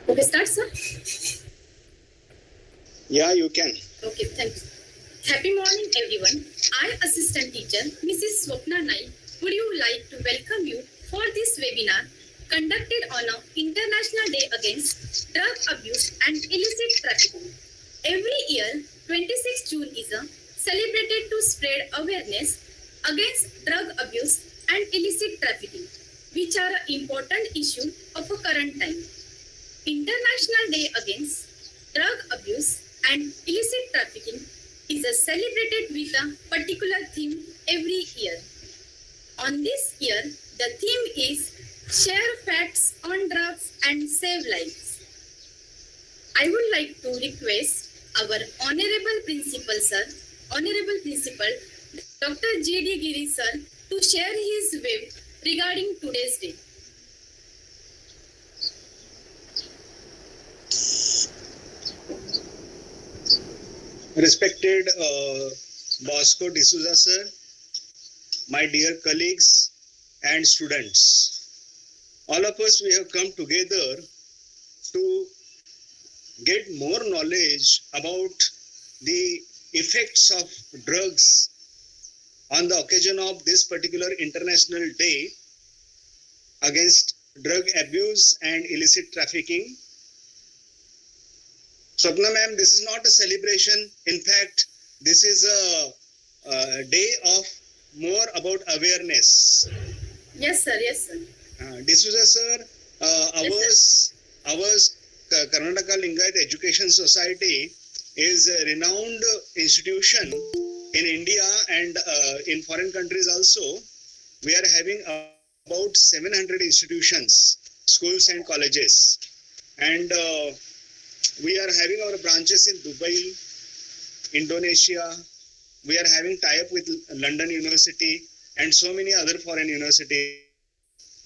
Okay, start, sir. Yeah, you can. Okay, thank you. Happy morning, everyone. I, Assistant Teacher Mrs. Swapna Naik, would you like to welcome you for this webinar conducted on a International Day Against Drug Abuse and Illicit Trafficking. Every year, 26 June is celebrated to spread awareness against drug abuse and illicit trafficking, which are an important issue of a current time. International Day Against Drug Abuse and Illicit Trafficking is celebrated with a particular theme every year. On this year, the theme is Share Facts on Drugs and Save Lives. I would like to request our Honorable Principal Sir, Honorable Principal Dr. G.D. Giri Sir to share his view regarding today's day. Respected Bosco D'Souza sir, my dear colleagues and students, all of us, we have come together to get more knowledge about the effects of drugs on the occasion of this particular International Day against drug abuse and illicit trafficking. Swapna ma'am, this is not a celebration. In fact, this is a day of more about awareness. Yes, sir. Yes, sir. D'Souza sir, our Karnataka Lingayat Education Society is a renowned institution in India and in foreign countries also. We are having about 700 institutions, schools and colleges. And we are having our branches in Dubai, Indonesia. We are having tie-up with London University and so many other foreign universities.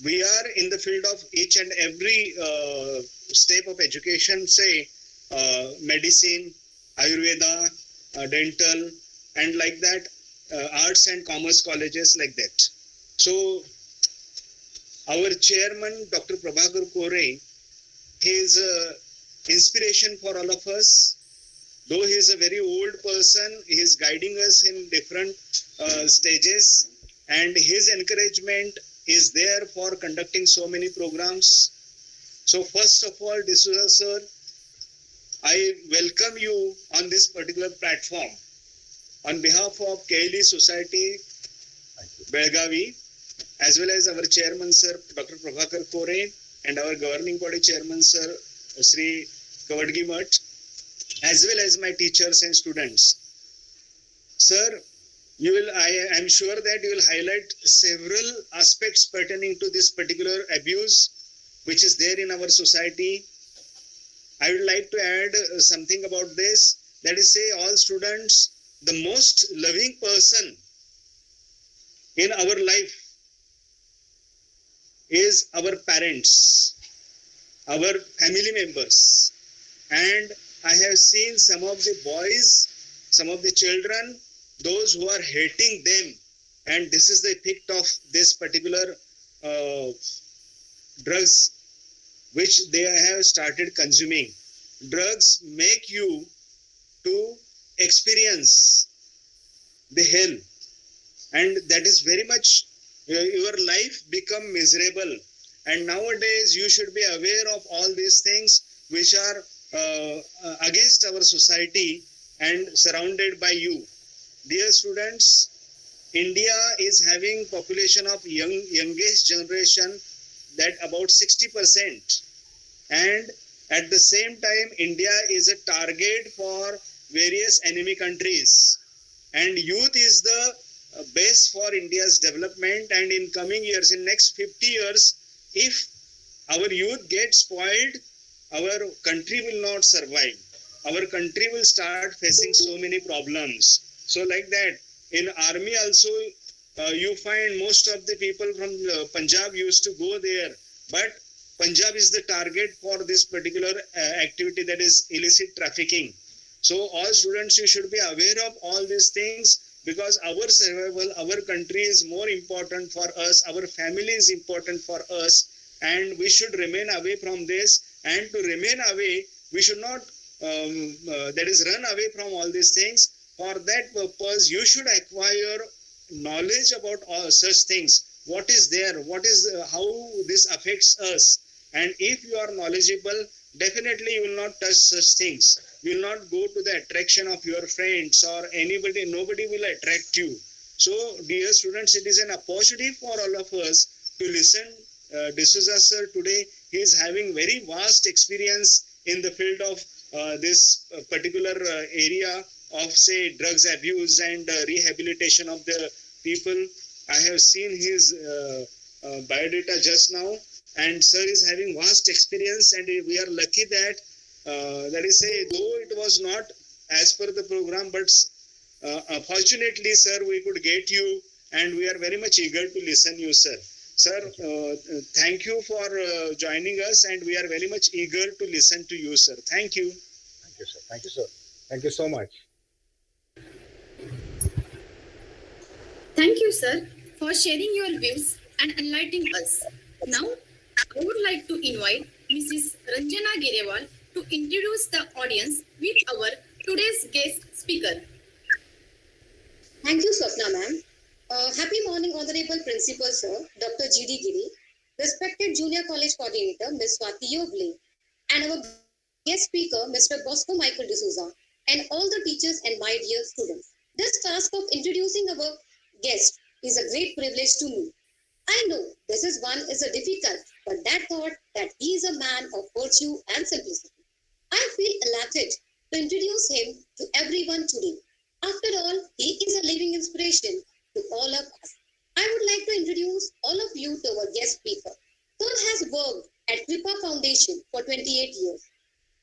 We are in the field of each and every step of education, say medicine, Ayurveda, dental, and like that, arts and commerce colleges like that. So our chairman, Dr. Prabhakar Kore, he is inspiration for all of us. Though he is a very old person, he is guiding us in different stages, and his encouragement is there for conducting so many programs. So first of all, D'Souza sir, I welcome you on this particular platform. On behalf of KLE Society, Belgavi, as well as our chairman sir, Dr. Prabhakar Kore, and our governing body chairman sir, Sri Kavadgi Mutt, as well as my teachers and students. Sir, I am sure that you will highlight several aspects pertaining to this particular abuse which is there in our society. I would like to add something about this. That is, say, all students, the most loving person in our life is our parents, our family members. And I have seen some of the boys, some of the children, those who are hating them, and this is the effect of this particular drugs which they have started consuming. Drugs make you to experience the hell, and that is very much your life become miserable. And nowadays you should be aware of all these things which are against our society and surrounded by you. Dear students, India is having population of youngest generation that about 60%, and at the same time India is a target for various enemy countries, and youth is the base for India's development. And in coming years, in next 50 years, if our youth gets spoiled, our country will not survive. Our country will start facing so many problems. So like that, in army also, you find most of the people from Punjab used to go there. But Punjab is the target for this particular activity, that is illicit trafficking. So all students, you should be aware of all these things, because our survival, our country is more important for us, our family is important for us, and we should remain away from this. and to remain away. We should not, that is, run away from all these things. For that purpose, you should acquire knowledge about all such things. What is there? What is how this affects us? And if you are knowledgeable, definitely you will not touch such things. You will not go to the attraction of your friends or anybody. Nobody will attract you. So, dear students, it is an opportunity for all of us to listen. D'Souza sir today, he is having very vast experience in the field of this particular area of, say, drugs abuse and rehabilitation of the people. I have seen his biodata just now, and sir is having vast experience, and we are lucky that, that is, say, though it was not as per the program, but fortunately, sir, we could get you, and we are very much eager to listen you, sir. Sir, thank you for joining us, and we are very much eager to listen to you, sir. Thank you. Thank you, sir. Thank you, sir. Thank you so much. Thank you, sir, for sharing your views and enlightening us. Now, I would like to invite Mrs. Ranjana Girewal to introduce the audience with our today's guest speaker. Thank you, Swapna ma'am. Happy morning, Honorable Principal Sir, Dr. G.D. Giri, respected Junior College Coordinator, Ms. Swati Yogle, and our guest speaker, Mr. Bosco Michael D'Souza, and all the teachers and my dear students. This task of introducing our guest is a great privilege to me. I know this is a difficult, but that thought that he is a man of virtue and simplicity. I feel elated to introduce him to everyone today. After all, he is a living inspiration to all of us. I would like to introduce all of you to our guest speaker. Sir has worked at Kripa Foundation for 28 years.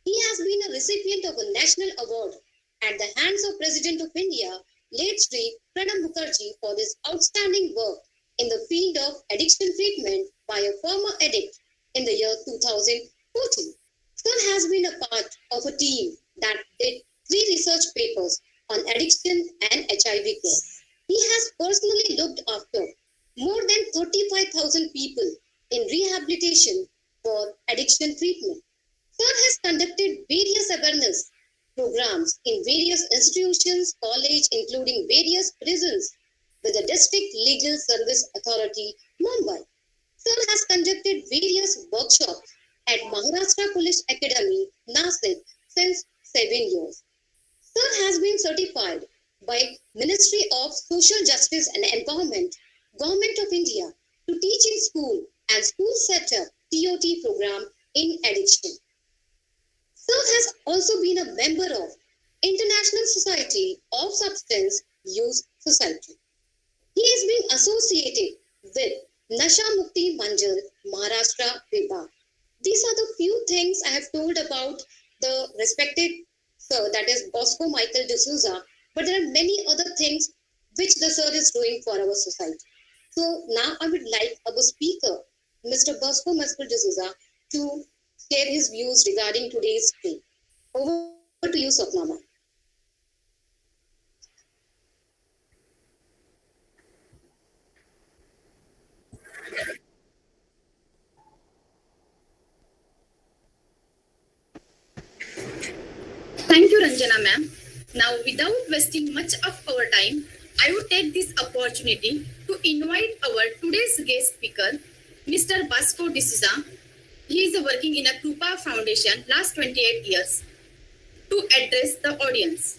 He has been a recipient of a national award at the hands of President of India, late Sri Pranab Mukherjee, for this outstanding work in the field of addiction treatment by a former addict in the year 2014. Sir has been a part of a team that did 3 research papers on addiction and HIV care. He has personally looked after more than 35,000 people in rehabilitation for addiction treatment. Sir has conducted various awareness programs in various institutions, colleges, including various prisons with the District Legal Service Authority, Mumbai. Sir has conducted various workshops at Maharashtra Police Academy, Nasik, since 7 years. Sir has been certified by Ministry of Social Justice and Empowerment, Government of India, to teach in school and school setup TOT program in addiction. Sir has also been a member of International Society of Substance Use Society. He has been associated with Nasha Mukti Manjal, Maharashtra Vibhag. These are the few things I have told about the respected sir, that is Bosco Michael D'Souza, but there are many other things which the sir is doing for our society. So now I would like our speaker, Mr. Bosco Michael D'Souza, to share his views regarding today's day. Over to you, Swapna ma'am. Thank you, Ranjana ma'am. Now, without wasting much of our time, I would take this opportunity to invite our today's guest speaker, Mr. Bosco D'Souza. He is working in a Krupa Foundation last 28 years to address the audience.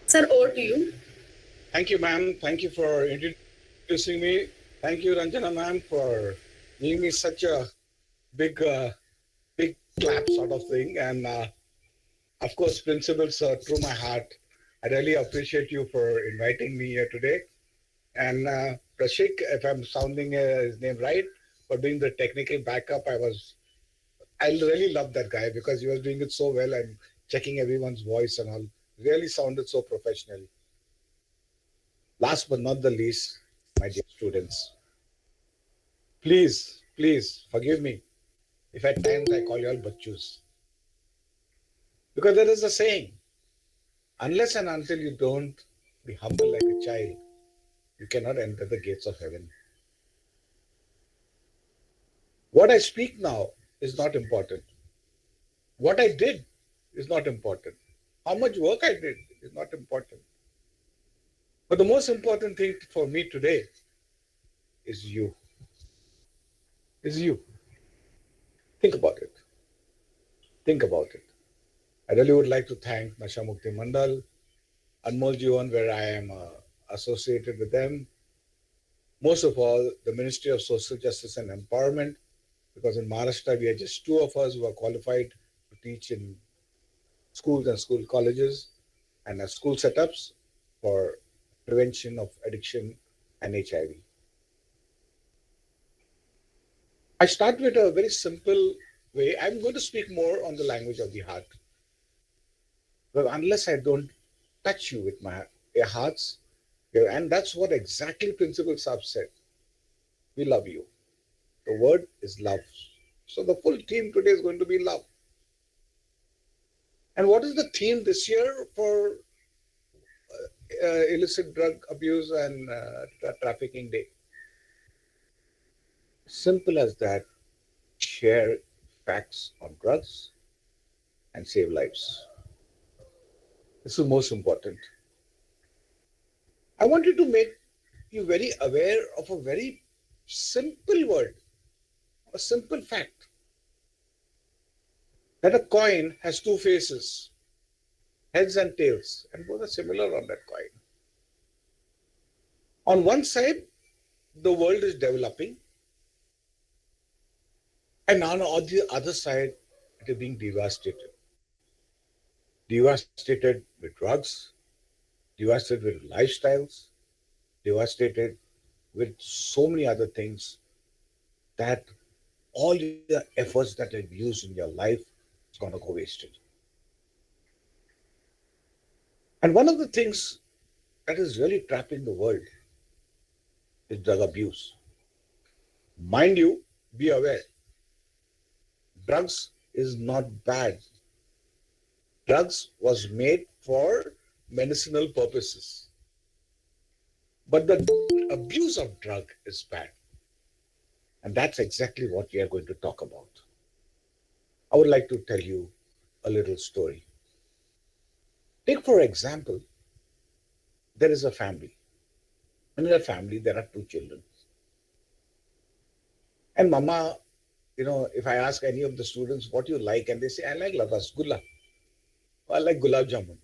Sir, over to you. Thank you, ma'am. Thank you for introducing me. Thank you, Ranjana ma'am, for giving me such a big clap sort of thing. And of course, principals through my heart. I really appreciate you for inviting me here today. And Prashik, if I'm sounding his name right, for doing the technical backup, I really love that guy because he was doing it so well and checking everyone's voice and all. Really sounded so professional. Last but not the least, my dear students, please forgive me if at times I call you all bachchus. Because there is a saying, unless and until you don't be humble like a child, you cannot enter the gates of heaven. What I speak now is not important. What I did is not important. How much work I did is not important. But the most important thing for me today is you. Is you. Think about it. Think about it. I really would like to thank Nasha Mukti Mandal, Anmol Jivan, where I am associated with them. Most of all, the Ministry of Social Justice and Empowerment, because in Maharashtra, we are just two of us who are qualified to teach in schools and school colleges and as school setups for prevention of addiction and HIV. I start with a very simple way. I'm going to speak more on the language of the heart. But unless I don't touch you with my hearts, and that's what exactly Principal Saab said. We love you. The word is love. So the full theme today is going to be love. And what is the theme this year for illicit drug abuse and trafficking day? Simple as that. Share facts on drugs and save lives. This is most important. I wanted to make you very aware of a very simple word, a simple fact, that a coin has two faces, heads and tails, and both are similar on that coin. On one side, the world is developing, and on the other side, it is being devastated. Devastated with drugs, devastated with lifestyles, devastated with so many other things that all the efforts that you've used in your life is going to go wasted. And one of the things that is really trapping the world is drug abuse. Mind you, be aware, drugs is not bad. Drugs was made for medicinal purposes. But the abuse of drug is bad. And that's exactly what we are going to talk about. I would like to tell you a little story. Take, for example, there is a family. And in a family, there are two children. And mama, if I ask any of the students what you like, and they say, I like rasgulla, or I like gulab jamun.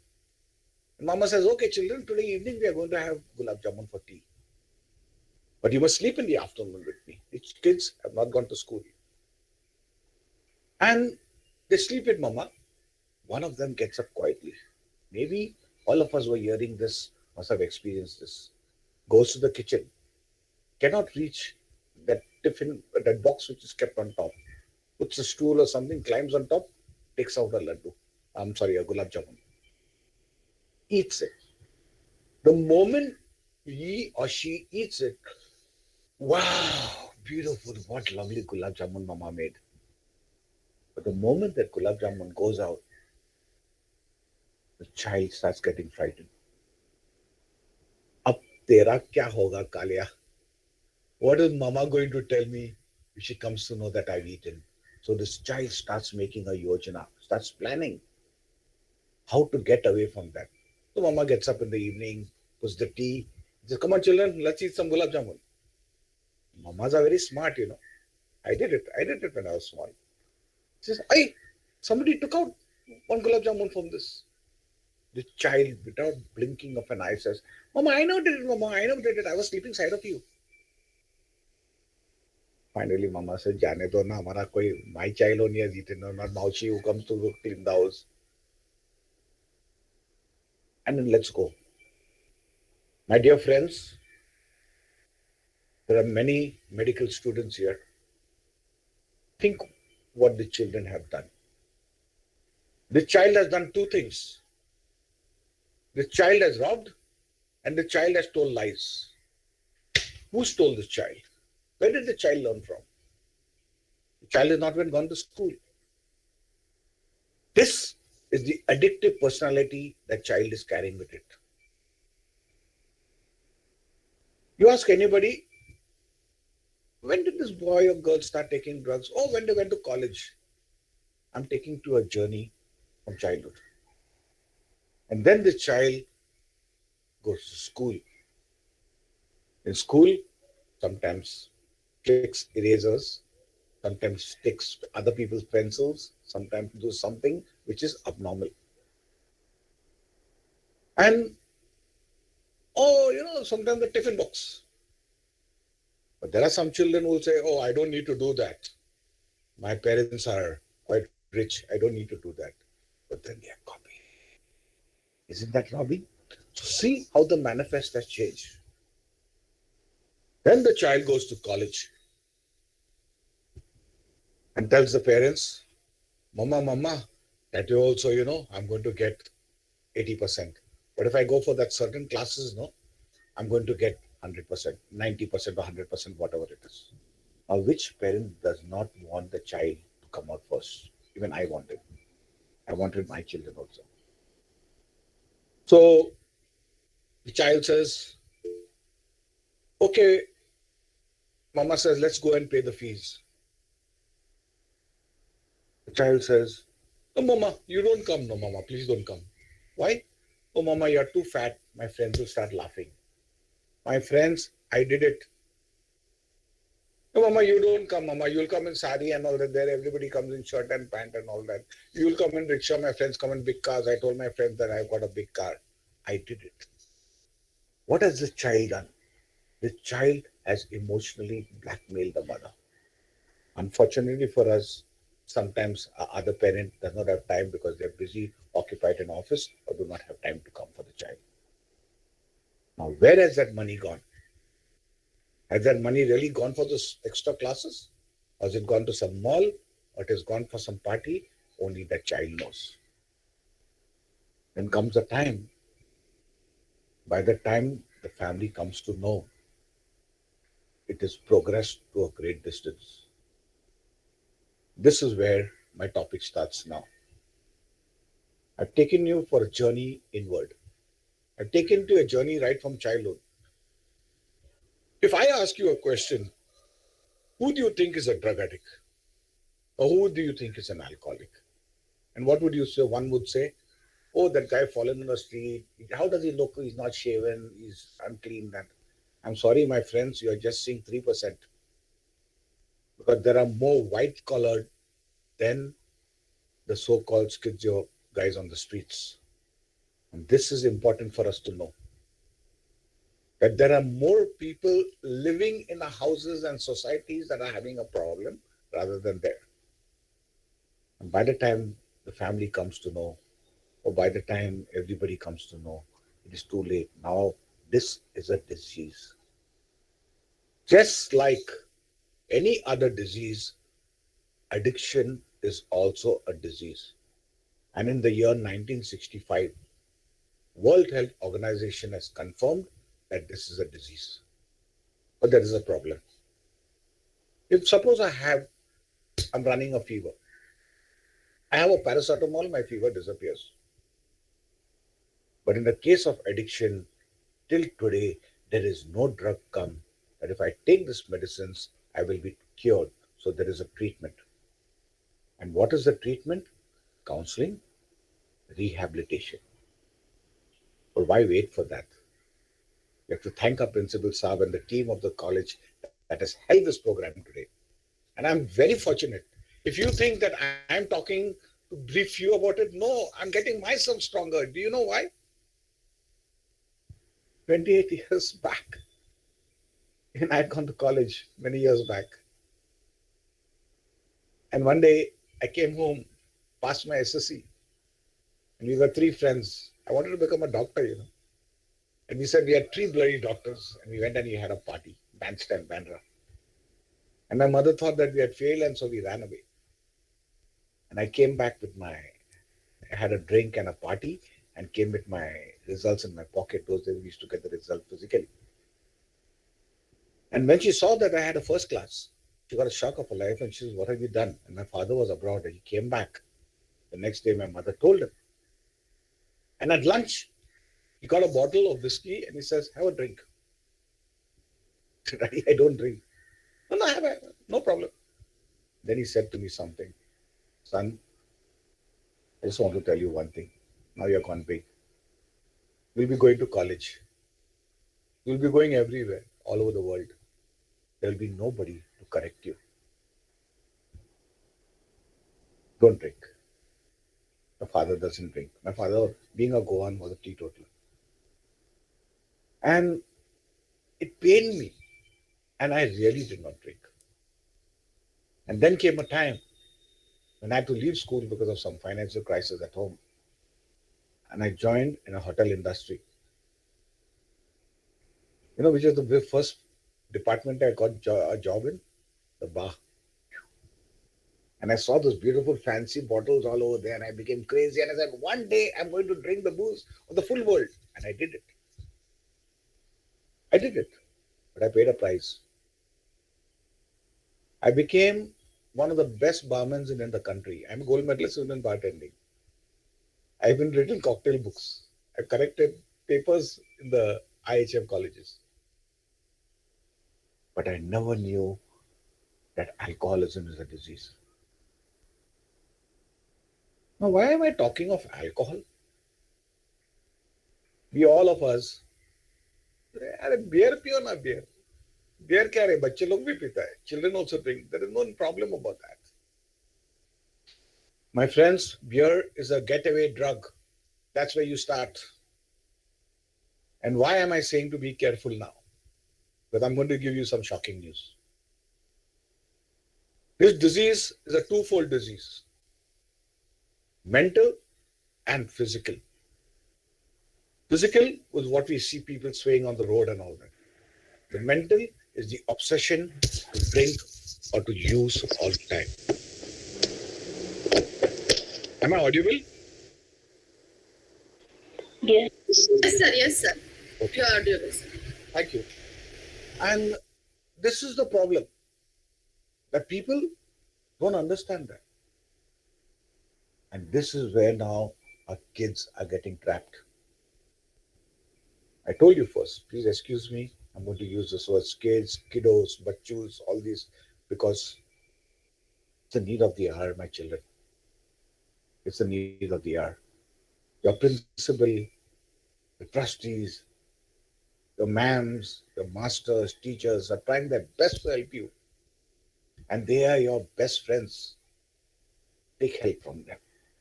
And mama says, okay, children, today evening we are going to have gulab jamun for tea. But you must sleep in the afternoon with me. These kids have not gone to school. And they sleep with mama. One of them gets up quietly. Maybe all of us who are hearing this must have experienced this. Goes to the kitchen, cannot reach that tiffin, that box which is kept on top. Puts a stool or something, climbs on top, takes out a laddu. A gulab jamun. Eats it. The moment he or she eats it, wow, beautiful, what lovely gulab jamun mama made. But the moment that gulab jamun goes out, the child starts getting frightened. Ab tera kya hoga, Kalia? What is mama going to tell me if she comes to know that I've eaten? So this child starts making a yojana, starts planning how to get away from that. So mama gets up in the evening, puts the tea, says, come on children, let's eat some gulab jamun. Mamas are very smart, I did it when I was small. She says, hey, somebody took out one gulab jamun from this. The child, without blinking of an eye, says, Mama, I know did it, Mama, I know did it. I was sleeping side of you. Finally, Mama said, Jane do na, hamara koi, my child only has eaten, not Mauchi who comes to clean the house. And then let's go. My dear friends, there are many medical students here. Think what the children have done. The child has done two things. The child has robbed and the child has told lies. Who stole this child? Where did the child learn from? The child has not even gone to school. This is the addictive personality that child is carrying with it. You ask anybody, When did this boy or girl start taking drugs? Oh, when they went to college. I'm taking to a journey from childhood. And then the child goes to school. In school, sometimes clicks erasers, sometimes sticks to other people's pencils, sometimes do something which is abnormal. And sometimes the tiffin box. But there are some children who will say, oh, I don't need to do that. My parents are quite rich. I don't need to do that. But then they are copying. Isn't that robbing? So see how the manifest has changed. Then the child goes to college and tells the parents, Mama, that you also, I'm going to get 80%. But if I go for that certain classes, I'm going to get 100%, 90% or 100%, whatever it is. Now, which parent does not want the child to come out first? Even I wanted. I wanted my children also. So the child says, okay, Mama says, let's go and pay the fees. The child says, no, Mama, you don't come. No, Mama, please don't come. Why? Oh, Mama, you're too fat. My friends will start laughing. My friends, I did it. No, Mama, you don't come, Mama. You'll come in sari and all that. There, everybody comes in shirt and pant and all that. You'll come in rickshaw. My friends come in big cars. I told my friends that I've got a big car. I did it. What has the child done? The child has emotionally blackmailed the mother. Unfortunately for us, sometimes our other parent does not have time because they're busy, occupied in office, or do not have time to come for the child. Now, where has that money gone? Has that money really gone for those extra classes? Or has it gone to some mall? Or it has gone for some party? Only the child knows. Then comes the time. By the time the family comes to know, it is progressed to a great distance. This is where my topic starts now. I've taken you for a journey inward. I've taken you a journey right from childhood. If I ask you a question, who do you think is a drug addict? Or who do you think is an alcoholic? And what would you say? One would say, oh, that guy fallen in the street. How does he look? He's not shaven. He's unclean. That I'm sorry, my friends, you are just seeing 3%. Because there are more white collared than the so-called schizo guys on the streets. And this is important for us to know. That there are more people living in the houses and societies that are having a problem rather than there. And by the time the family comes to know, or by the time everybody comes to know, it is too late. Now, this is a disease. Just like any other disease, addiction is also a disease. And in the year 1965, World Health Organization has confirmed that this is a disease. But there is a problem. If suppose I'm running a fever, I have a paracetamol, my fever disappears. But in the case of addiction, till today, there is no drug come that if I take these medicines, I will be cured. So there is a treatment. And what is the treatment? Counseling, rehabilitation. But why wait for that? We have to thank our principal Saab and the team of the college that has held this program today. And I'm very fortunate. If you think that I'm talking to brief you about it, no, I'm getting myself stronger. Do you know why? 28 years back, and I had gone to college many years back. And one day I came home, passed my SSC, and we were three friends. I wanted to become a doctor. And we said we had three bloody doctors, and we went and we had a party, bandstand, Bandra. And my mother thought that we had failed, and so we ran away. And I came back I had a drink and a party, and came with my results in my pocket. Those days we used to get the result physically. And when she saw that I had a first class, she got a shock of her life, and she said, what have you done? And my father was abroad, and he came back. The next day, my mother told him. And at lunch, he got a bottle of whiskey, and he says, have a drink. I said, Daddy, I don't drink. No, no, no problem. Then he said to me something, son, I just want to tell you one thing. Now you're gone big. You'll be going to college. You'll be going everywhere, all over the world. There'll be nobody to correct you. Don't drink. My father doesn't drink. My father, being a Goan, was a teetotaler. And it pained me. And I really did not drink. And then came a time when I had to leave school because of some financial crisis at home. And I joined in a hotel industry. You know, which was the first department I got a job in? The bar. And I saw those beautiful fancy bottles all over there, and I became crazy. And I said, one day I'm going to drink the booze of the full world. And I did it. I did it. But I paid a price. I became one of the best barmen in the country. I'm a gold medalist in bartending. I've been written cocktail books. I've corrected papers in the IHM colleges. But I never knew that alcoholism is a disease. Now, why am I talking of alcohol? We all of us, अरे beer पियो ना beer. Beer क्या रे बच्चे लोग भी पीता है. Children also drink. There is no problem about that. My friends, beer is a getaway drug. That's where you start. And why am I saying to be careful now? Because I'm going to give you some shocking news. This disease is a twofold disease. Mental and physical. Physical was what we see people swaying on the road and all that. The mental is the obsession to drink or to use all the time. Am I audible? Yes, sir. Yes, sir. Okay. You are audible, sir. Thank you. And this is the problem, that people don't understand that. And this is where now our kids are getting trapped. I told you first, please excuse me. I'm going to use this word kids, kiddos, bachus, all these, because it's the need of the hour, my children. It's the need of the hour. Your principal, the trustees, the ma'ams, the masters, teachers are trying their best to help you. And they are your best friends. Take help from them.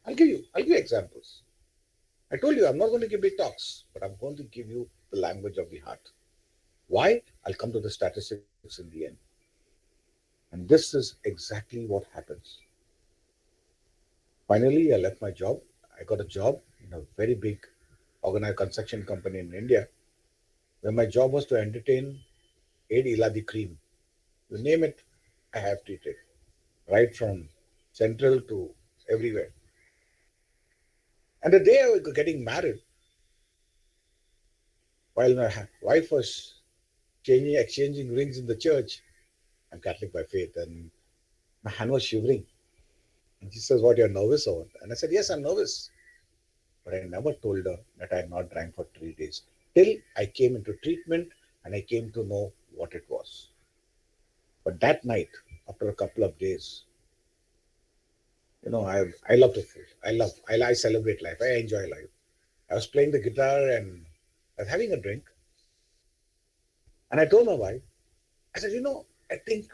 I'll give you examples. I told you I'm not going to give big talks, but I'm going to give you the language of the heart. Why? I'll come to the statistics in the end. And this is exactly what happens. Finally, I left my job. I got a job in a very big organized construction company in India, where my job was to entertain Aid Iladi cream. You name it, I have treated. Right from central to everywhere. And the day I was getting married, while my wife was exchanging rings in the church, I'm Catholic by faith, and my hand was shivering. And she says, what, you're nervous or what? And I said, yes, I'm nervous. But I never told her that I had not drank for 3 days. Till I came into treatment and I came to know what it was. But that night, after a couple of days, you know, I love to food. I celebrate life. I enjoy life. I was playing the guitar and I was having a drink. And I told my wife, I said, you know, I think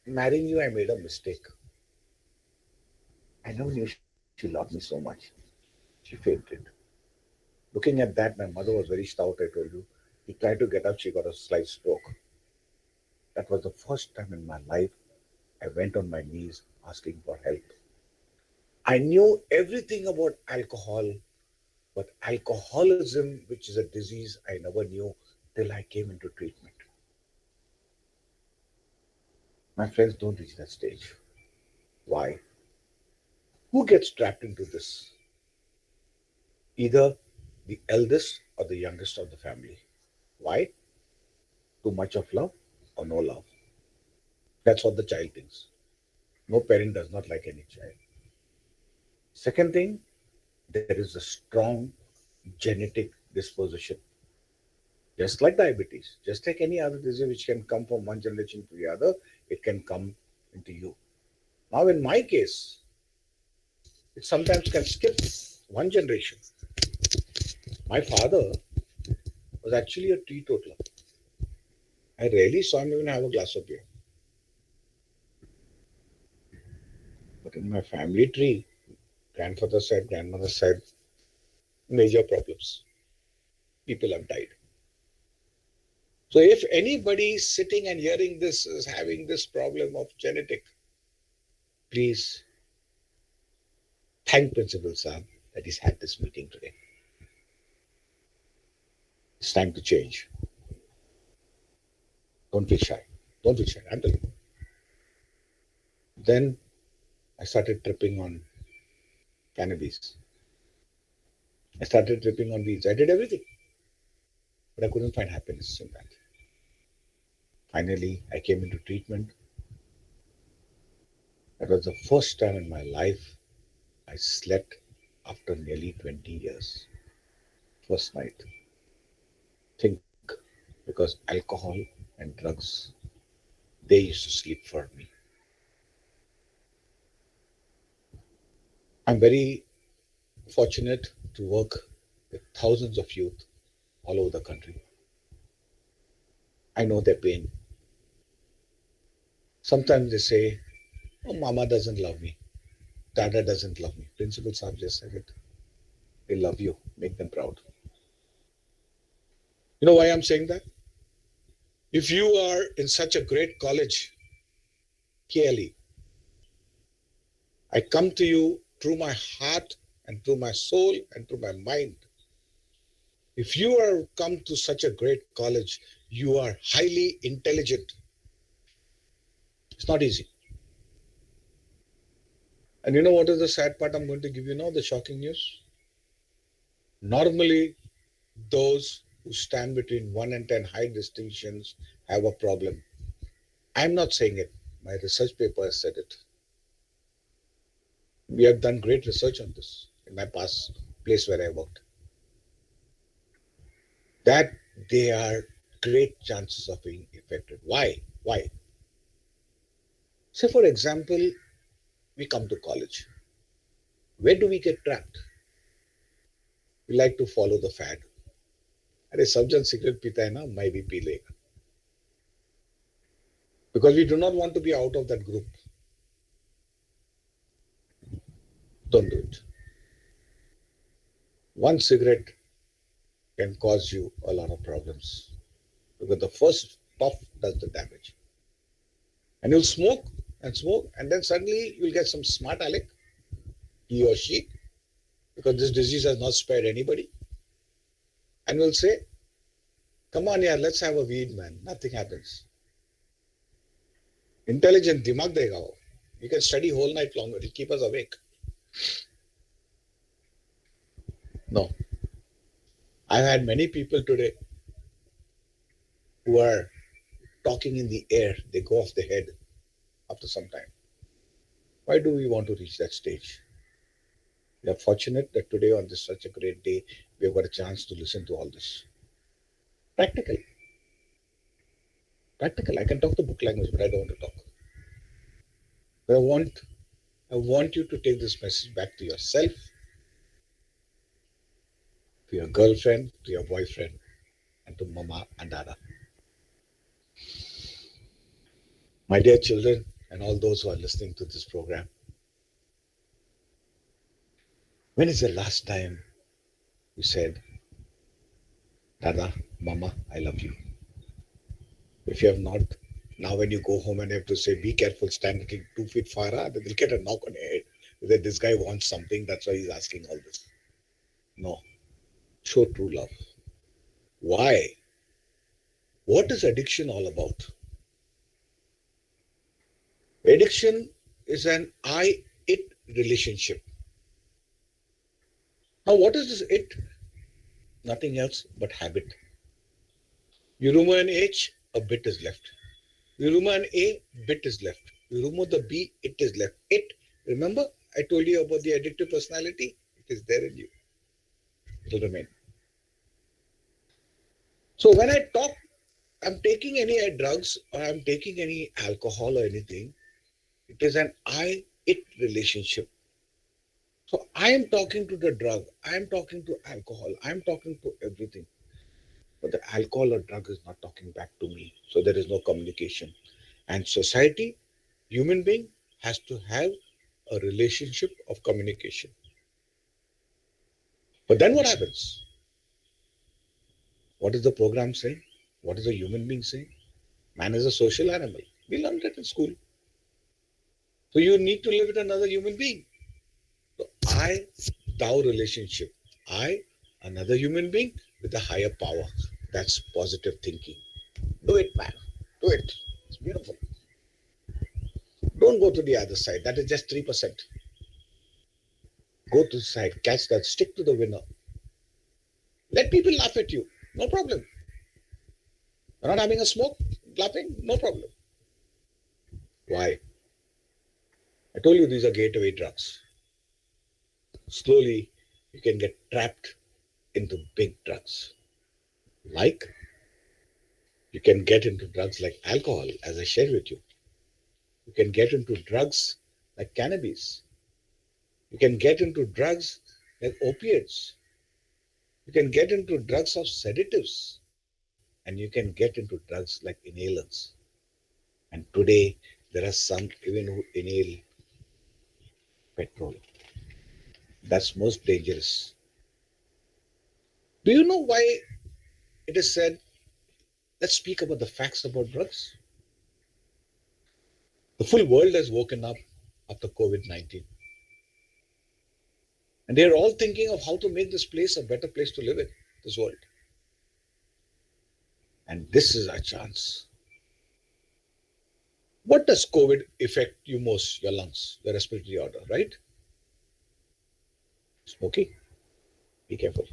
marrying you, I made a mistake. I never knew she loved me so much. She fainted. Looking at that, my mother was very stout, I told you. She tried to get up, she got a slight stroke. That was the first time in my life I went on my knees asking for help. I knew everything about alcohol, but alcoholism, which is a disease, I never knew till I came into treatment. My friends, don't reach that stage. Why? Who gets trapped into this? Either the eldest or the youngest of the family. Why? Too much of love or no love. That's what the child thinks. No parent does not like any child. Second thing, there is a strong genetic disposition. Just like diabetes, just like any other disease which can come from one generation to the other, it can come into you. Now, in my case, it sometimes can skip one generation. My father was actually a teetotaler. I rarely saw him even have a glass of beer. But in my family tree, grandfather said, grandmother said, major problems. People have died. So if anybody sitting and hearing this is having this problem of genetic, please thank Principal Saab that he's had this meeting today. It's time to change. Don't be shy. Don't be shy. I'm telling you. Then I started tripping on cannabis. I started tripping on weeds. I did everything. But I couldn't find happiness in that. Finally, I came into treatment. That was the first time in my life I slept after nearly 20 years. First night. Think, because alcohol and drugs, they used to sleep for me. I'm very fortunate to work with thousands of youth all over the country. I know their pain. Sometimes they say, oh, Mama doesn't love me. Dada doesn't love me. Principal Saab just said it. They love you. Make them proud. You know why I'm saying that? If you are in such a great college, KLE, I come to you through my heart and through my soul and through my mind. If you are come to such a great college, you are highly intelligent. It's not easy. And you know what is the sad part I'm going to give you now, the shocking news? Normally, those who stand between 1 and 10 high distinctions have a problem. I'm not saying it. My research paper has said it. We have done great research on this in my past place where I worked. That they are great chances of being affected. Why? Why? Say, for example, we come to college. Where do we get trapped? We like to follow the fad. अरे सब जन cigarette पीता है ना, मैं भी P लेगा. Because we do not want to be out of that group. Don't do it. One cigarette can cause you a lot of problems. Because the first puff does the damage. And you'll smoke, and then suddenly you'll get some smart aleck, he or she, because this disease has not spared anybody. And will say, come on, yeah, let's have a weed, man. Nothing happens. Intelligent dimag dega wo. You can study whole night long. It will keep us awake. No. I've had many people today who are talking in the air. They go off the head after some time. Why do we want to reach that stage? We are fortunate that today on this such a great day, we have got a chance to listen to all this. Practical. Practical. I can talk the book language, but I don't want to talk. But I want you to take this message back to yourself, to your girlfriend, to your boyfriend, and to Mama and Dada. My dear children, and all those who are listening to this program, when is the last time you said, Dada, Mama, I love you? If you have not, now when you go home and you have to say, be careful, stand 2 feet far, then they'll get a knock on your head. That this guy wants something, that's why he's asking all this. No. Show true love. Why? What is addiction all about? Addiction is an I-it relationship. Now, what is this it? Nothing else but habit. You remove an H, a bit is left. You remove an A, bit is left. You remove the B, it is left. It, remember, I told you about the addictive personality? It is there in you. It will remain. So when I talk I'm taking any drugs or I'm taking any alcohol or anything, it is an I-it relationship. So I am talking to the drug, I am talking to alcohol, I am talking to everything. But the alcohol or drug is not talking back to me. So there is no communication. And society, human being, has to have a relationship of communication. But then what happens? What is the program saying? What is the human being saying? Man is a social animal. We learned that in school. So you need to live with another human being. So I, thou relationship. I, another human being with a higher power. That's positive thinking. Do it, man. Do it. It's beautiful. Don't go to the other side. That is just 3%. Go to the side. Catch that. Stick to the winner. Let people laugh at you. No problem. You're not having a smoke? Laughing? No problem. Why? I told you these are gateway drugs. Slowly, you can get trapped into big drugs. Like, you can get into drugs like alcohol, as I shared with you. You can get into drugs like cannabis. You can get into drugs like opiates. You can get into drugs of sedatives. And you can get into drugs like inhalants. And today, there are some even who inhale petrol. That's most dangerous. Do you know why it is said, let's speak about the facts about drugs? The full world has woken up after COVID-19. And they're all thinking of how to make this place a better place to live in, this world. And this is our chance. What does COVID affect you most? Your lungs, your respiratory order, right? Smoking. Be careful.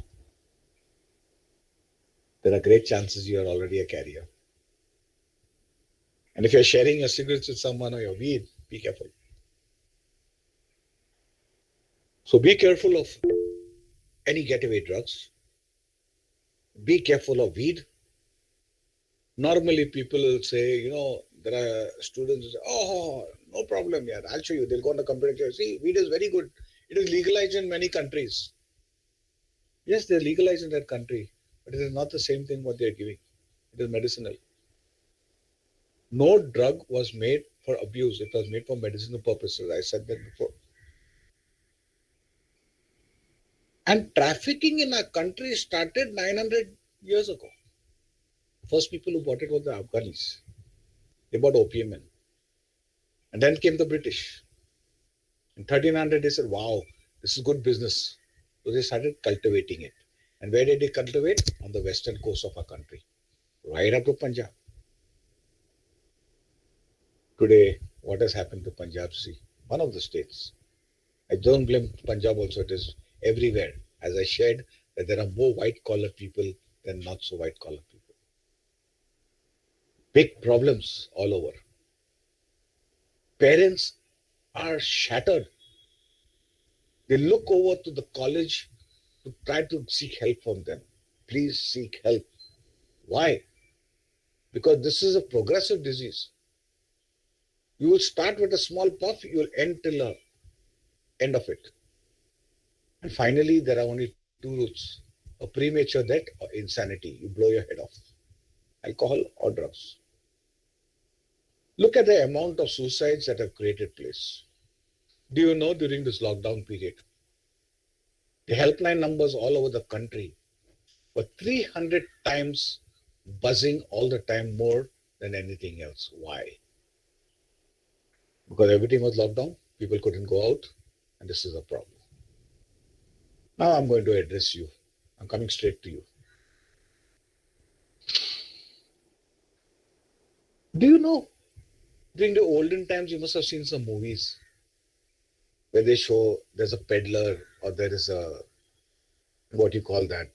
There are great chances you are already a carrier. And if you're sharing your cigarettes with someone or your weed, be careful. So be careful of any getaway drugs. Be careful of weed. Normally, people will say, there are students who say, oh, no problem, yeah, I'll show you. They'll go on the computer and say, see, weed is very good. It is legalized in many countries. Yes, they're legalized in that country, but it is not the same thing what they're giving. It is medicinal. No drug was made for abuse. It was made for medicinal purposes. I said that before. And trafficking in our country started 900 years ago. The first people who bought it were the Afghanis. They bought opium in. And then came the British. In 1300, they said, wow, this is good business. So they started cultivating it. And where did they cultivate? On the western coast of our country, right up to Punjab. Today, what has happened to Punjab? See, one of the states. I don't blame Punjab also, it is everywhere. As I shared, that there are more white collar people than not so white collar people. Big problems all over. Parents are shattered. They look over to the college to try to seek help from them. Please seek help. Why? Because this is a progressive disease. You will start with a small puff, you will end till the end of it. And finally, there are only two routes: a premature death or insanity. You blow your head off. Alcohol or drugs. Look at the amount of suicides that have created place. Do you know during this lockdown period, the helpline numbers all over the country were 300 times buzzing all the time more than anything else. Why? Because everything was locked down, people couldn't go out, and this is a problem. Now I'm going to address you. I'm coming straight to you. Do you know, during the olden times, you must have seen some movies where they show there's a peddler or there is a, what you call that,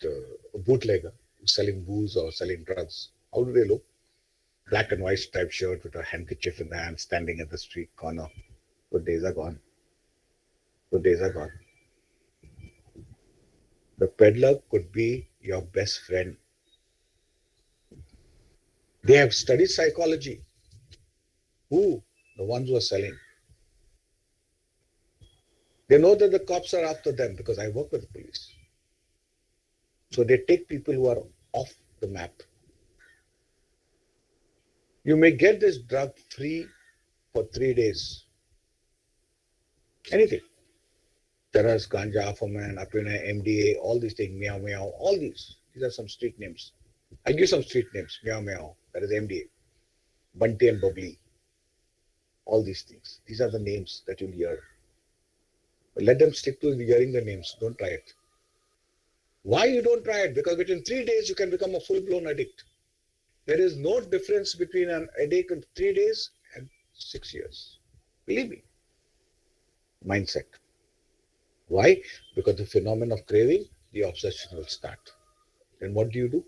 a bootlegger selling booze or selling drugs. How do they look? Black and white striped shirt with a handkerchief in the hand, standing at the street corner. Those days are gone. Those days are gone. The peddler could be your best friend. They have studied psychology. Who? The ones who are selling. They know that the cops are after them because I work with the police. So they take people who are off the map. You may get this drug free for 3 days. Anything. Charas, ganja, afaman, apina, MDA, all these things, meow meow, all these. These are some street names. I give some street names. Meow meow, that is MDA. Bunty and bubbly. All these things. These are the names that you'll hear. But let them stick to hearing the names. Don't try it. Why you don't try it? Because within 3 days you can become a full-blown addict. There is no difference between an addict in 3 days and 6 years. Believe me. Mindset. Why? Because the phenomenon of craving, the obsession will start. Then what do?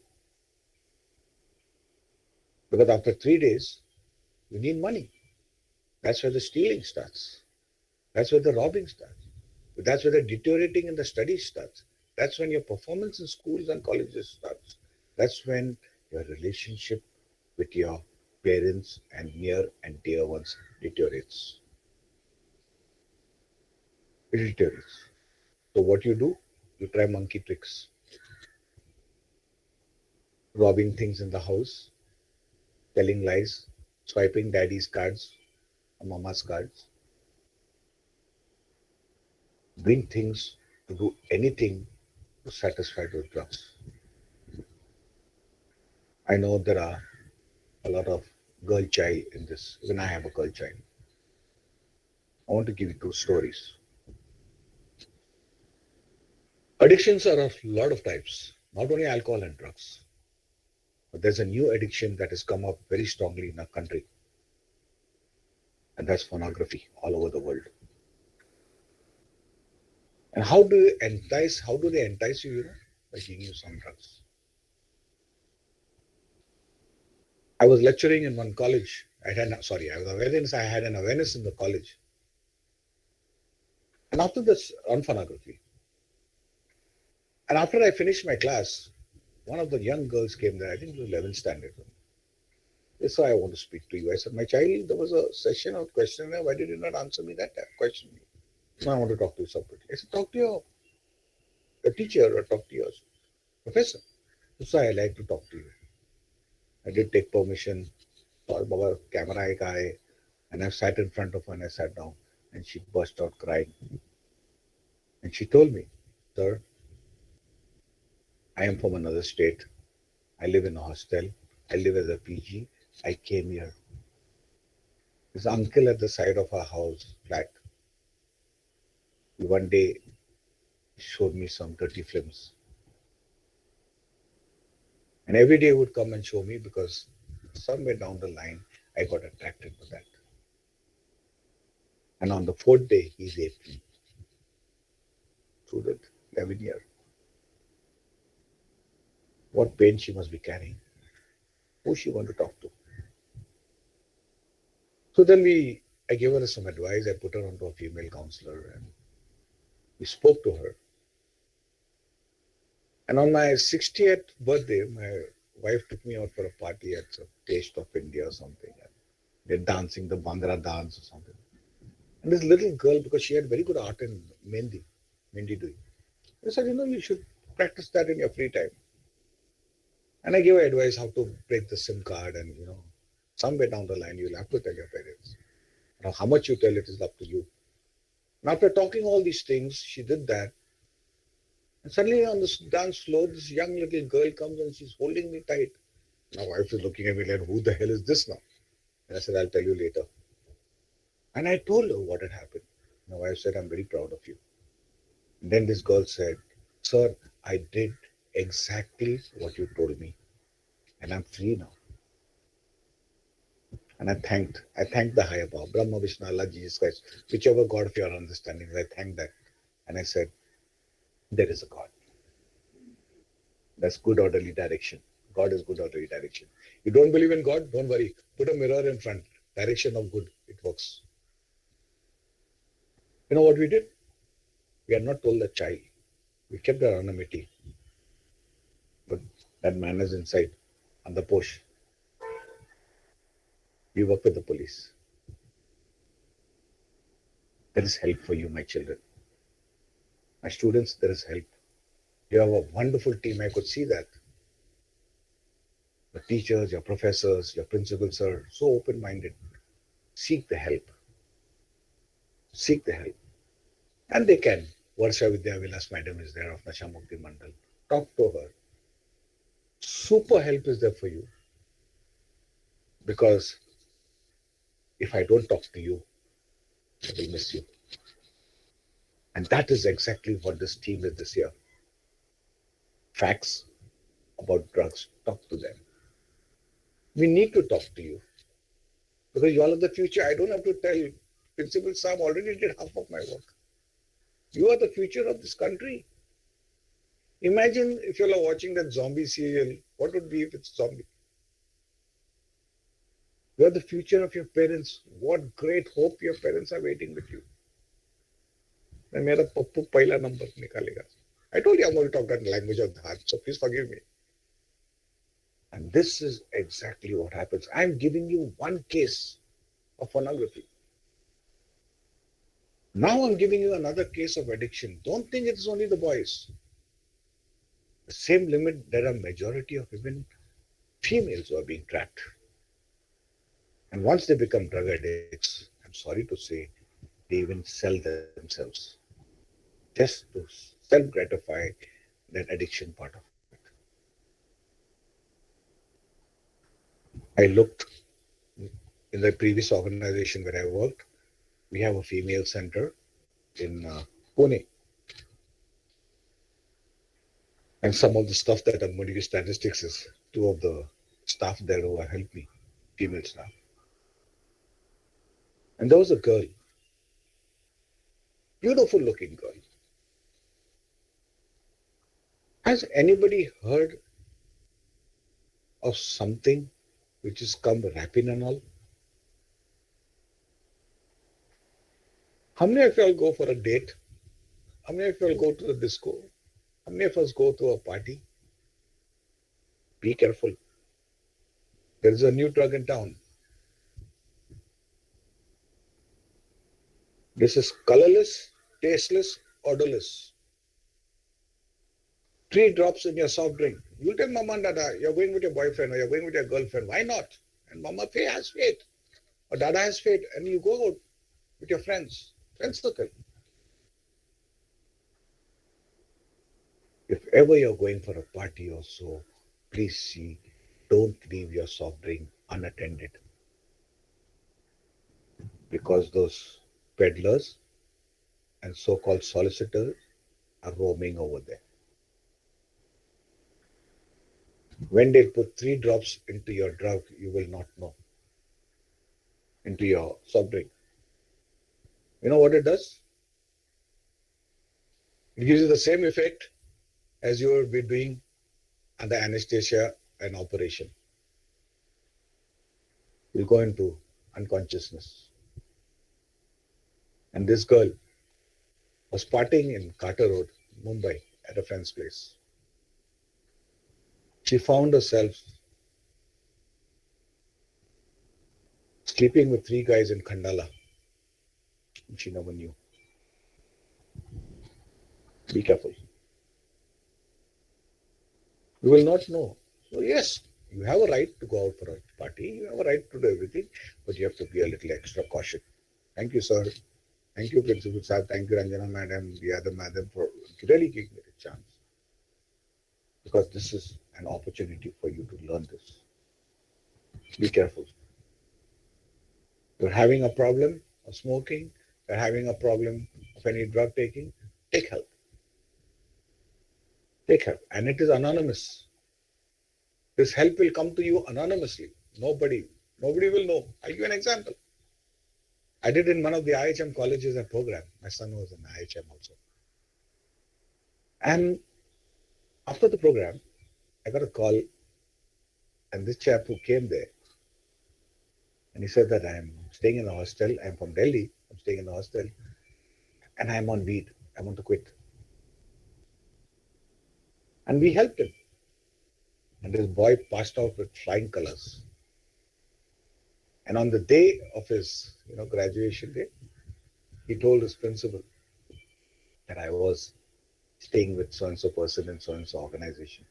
Because after 3 days, you need money. That's where the stealing starts. That's where the robbing starts. That's where the deteriorating in the studies starts. That's when your performance in schools and colleges starts. That's when your relationship with your parents and near and dear ones deteriorates. It deteriorates. So what do? You try monkey tricks. Robbing things in the house, telling lies, swiping daddy's cards or mama's cards. Doing things to do anything to satisfy those drugs. I know there are a lot of girl child in this. Even I have a girl child. I want to give you 2 stories. Addictions are of a lot of types, not only alcohol and drugs. But there's a new addiction that has come up very strongly in our country. And that's pornography all over the world. And how do they entice you, by giving you some drugs? I was lecturing in one college. I had an awareness in the college. And after this, on pornography. And after I finished my class, one of the young girls came there, I think it was 11th standard. They said, I want to speak to you. I said, my child, there was a session of questionnaire. Why did you not answer me that question? No, I want to talk to you separately. I said, talk to your teacher or talk to your professor. So I like to talk to you. I did take permission. Baba, camera guy, and I sat in front of her and I sat down and she burst out crying. And she told me, sir, I am from another state. I live in a hostel. I live as a PG. I came here. This uncle at the side of our house, flat, one day showed me some dirty films. And every day he would come and show me because somewhere down the line, I got attracted to that. And on the 4th day, he raped me. Through that 11 years. What pain she must be carrying. Who she want to talk to? So then I gave her some advice. I put her onto a female counselor and we spoke to her. And on my 60th birthday, my wife took me out for a party at a Taste of India or something. And they're dancing the Bhangra dance or something. And this little girl, because she had very good art in Mendi doing. I said, you should practice that in your free time. And I gave her advice how to break the SIM card and, somewhere down the line, you'll have to tell your parents. How much you tell it is up to you. And after talking all these things, she did that. And suddenly on the dance floor, this young little girl comes and she's holding me tight. My wife is looking at me like, who the hell is this now? And I said, I'll tell you later. And I told her what had happened. My wife said, I'm very proud of you. And then this girl said, sir, I did exactly what you told me. And I'm free now. And I thanked the higher power, Brahma, Vishnu, Allah, Jesus Christ, whichever God of your understanding. I thanked that. And I said, there is a God. That's good orderly direction. God is good orderly direction. You don't believe in God? Don't worry. Put a mirror in front. Direction of good. It works. You know what we did? We had not told the child. We kept our anonymity. But that man is inside on the porch. You work with the police. There is help for you, my children. My students, there is help. You have a wonderful team. I could see that. The teachers, your professors, your principals are so open minded. Seek the help. Seek the help. And they can. Varsha Vidya Vilas Madam is there of Nashamukti Mandal. Talk to her. Super help is there for you. Because if I don't talk to you, I will miss you. And that is exactly what this team is this year. Facts about drugs, talk to them. We need to talk to you. Because you all are the future. I don't have to tell you. Principal Sam already did half of my work. You are the future of this country. Imagine if you are watching that zombie serial, what would be if it's zombie? You are the future of your parents. What great hope your parents are waiting with you. मैं मेरा पप्पू पहला number निकालेगा. I told you I'm going to talk that language of the heart, so please forgive me. And this is exactly what happens. I'm giving you one case of pornography. Now I'm giving you another case of addiction. Don't think it's only the boys. The same limit, there are majority of even females who are being trapped. And once they become drug addicts, I'm sorry to say, they even sell themselves just to self-gratify that addiction part of it. I looked in the previous organization where I worked, we have a female center in Pune. And some of the stuff that I'm going to give statistics is two of the staff there who have helped me, female staff. And there was a girl, beautiful looking girl. Has anybody heard of something which is come rapid and all? How many of you all go for a date? How many of you all go to the disco? How many of us go to a party? Be careful. There is a new drug in town. This is colorless, tasteless, odorless. 3 drops in your soft drink. You tell Mama and Dada, you're going with your boyfriend or you're going with your girlfriend. Why not? And Mama has faith. Or Dada has faith. And you go out with your friends. Friends circle. If ever you're going for a party or so, please see, don't leave your soft drink unattended. Because those peddlers and so-called solicitors are roaming over there. When they put 3 drops into your drug, you will not know. Into your soft drink. You know what it does? It gives you the same effect as you will be doing under anesthesia and operation. You'll go into unconsciousness. And this girl was partying in Carter Road, Mumbai, at a friend's place. She found herself sleeping with 3 guys in Khandala. And she never knew. Be careful. You will not know. So yes, you have a right to go out for a party. You have a right to do everything, but you have to be a little extra cautious. Thank you, sir. Thank you, Principal Sir. Thank you, Ranjana Madam, the other madam, for really giving me the chance. Because this is an opportunity for you to learn this. Be careful. You're having a problem of smoking, you're having a problem of any drug taking, take help. Take help. And it is anonymous. This help will come to you anonymously. Nobody will know. I'll give you an example. I did in one of the IHM colleges a program. My son was in IHM also. And after the program, I got a call, and this chap who came there, and he said that I'm staying in a hostel. I'm from Delhi. I'm staying in a hostel, and I'm on weed. I want to quit. And we helped him. And this boy passed out with flying colors. And on the day of his, graduation day, he told his principal that I was staying with so and so person in so and so organization.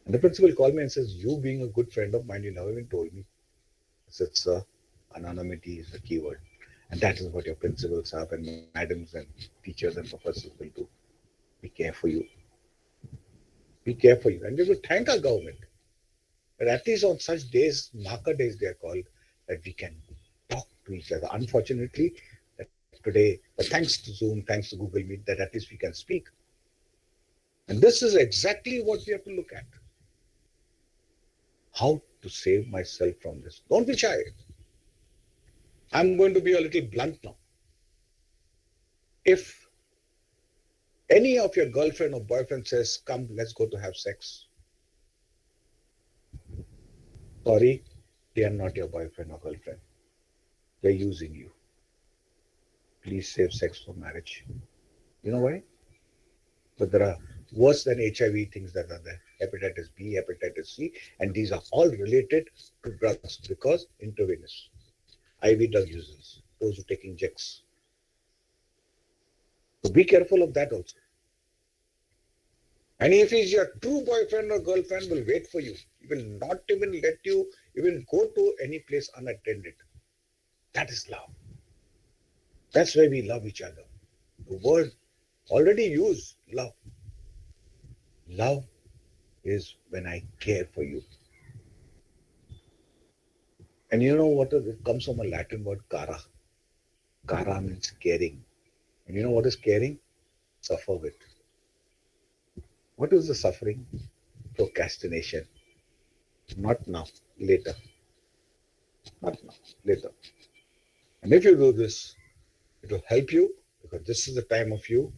And the principal called me and says, "You being a good friend of mine, you never even told me." I said, "Sir, anonymity is the keyword. And that is what your principals have, and madams and teachers and professors will do. We care for you. We care for you." And we will thank our government. But at least on such days, marker days they are called, that we can talk to each other. Unfortunately, that today, but thanks to Zoom, thanks to Google Meet, that at least we can speak. And this is exactly what we have to look at. How to save myself from this. Don't be shy. I'm going to be a little blunt now. If any of your girlfriend or boyfriend says, "Come, let's go to have sex," sorry, they are not your boyfriend or girlfriend. They're using you. Please save sex for marriage. You know why? But there are worse than HIV things that are there. Hepatitis B, hepatitis C, and these are all related to drugs because intravenous. IV drug users, those who take injects. So be careful of that also. And if he's your true boyfriend or girlfriend, will wait for you. He will not even let you even go to any place unattended. That is love. That's why we love each other. The word already used, love. Love is when I care for you. And you know what? It comes from a Latin word, cara. Cara means caring. And you know what is caring? Suffer with. What is the suffering? Procrastination. Not now, later. Not now, later. And if you do this, it will help you, because this is the time of you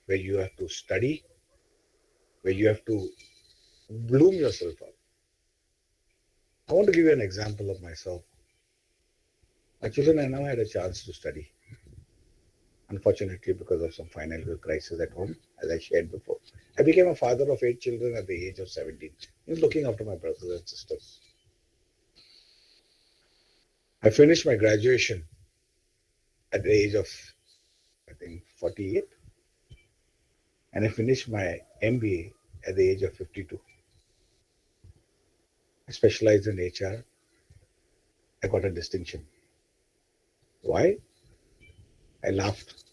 where you have to study, where you have to bloom yourself up. I want to give you an example of myself. My children and I now had a chance to study. Unfortunately, because of some financial crisis at home, as I shared before. I became a father of 8 children at the age of 17. I was looking after my brothers and sisters. I finished my graduation at the age of, I think, 48. And I finished my MBA at the age of 52. I specialized in HR. I got a distinction. Why? I laughed.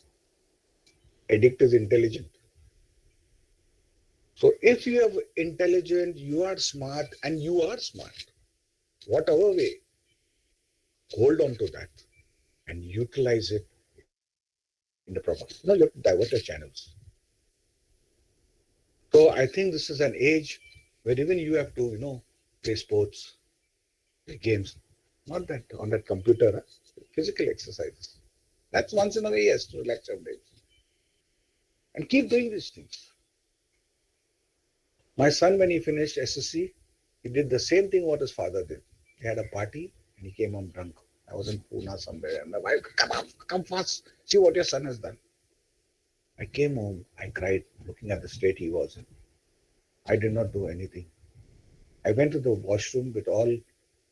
Addict is intelligent. So if you are intelligent, you are smart, and you are smart, whatever way, hold on to that and utilize it in the proper. You have to divert your channels. So I think this is an age where even you have to, play sports, play games, not that on that computer, physical exercises. That's once in a way, yes, to relax some days. And keep doing these things. My son, when he finished SSC, he did the same thing what his father did. He had a party and he came home drunk. I was in Pune somewhere, and my wife, "Come on, come fast, see what your son has done." I came home, I cried, looking at the state he was in. I did not do anything. I went to the washroom with all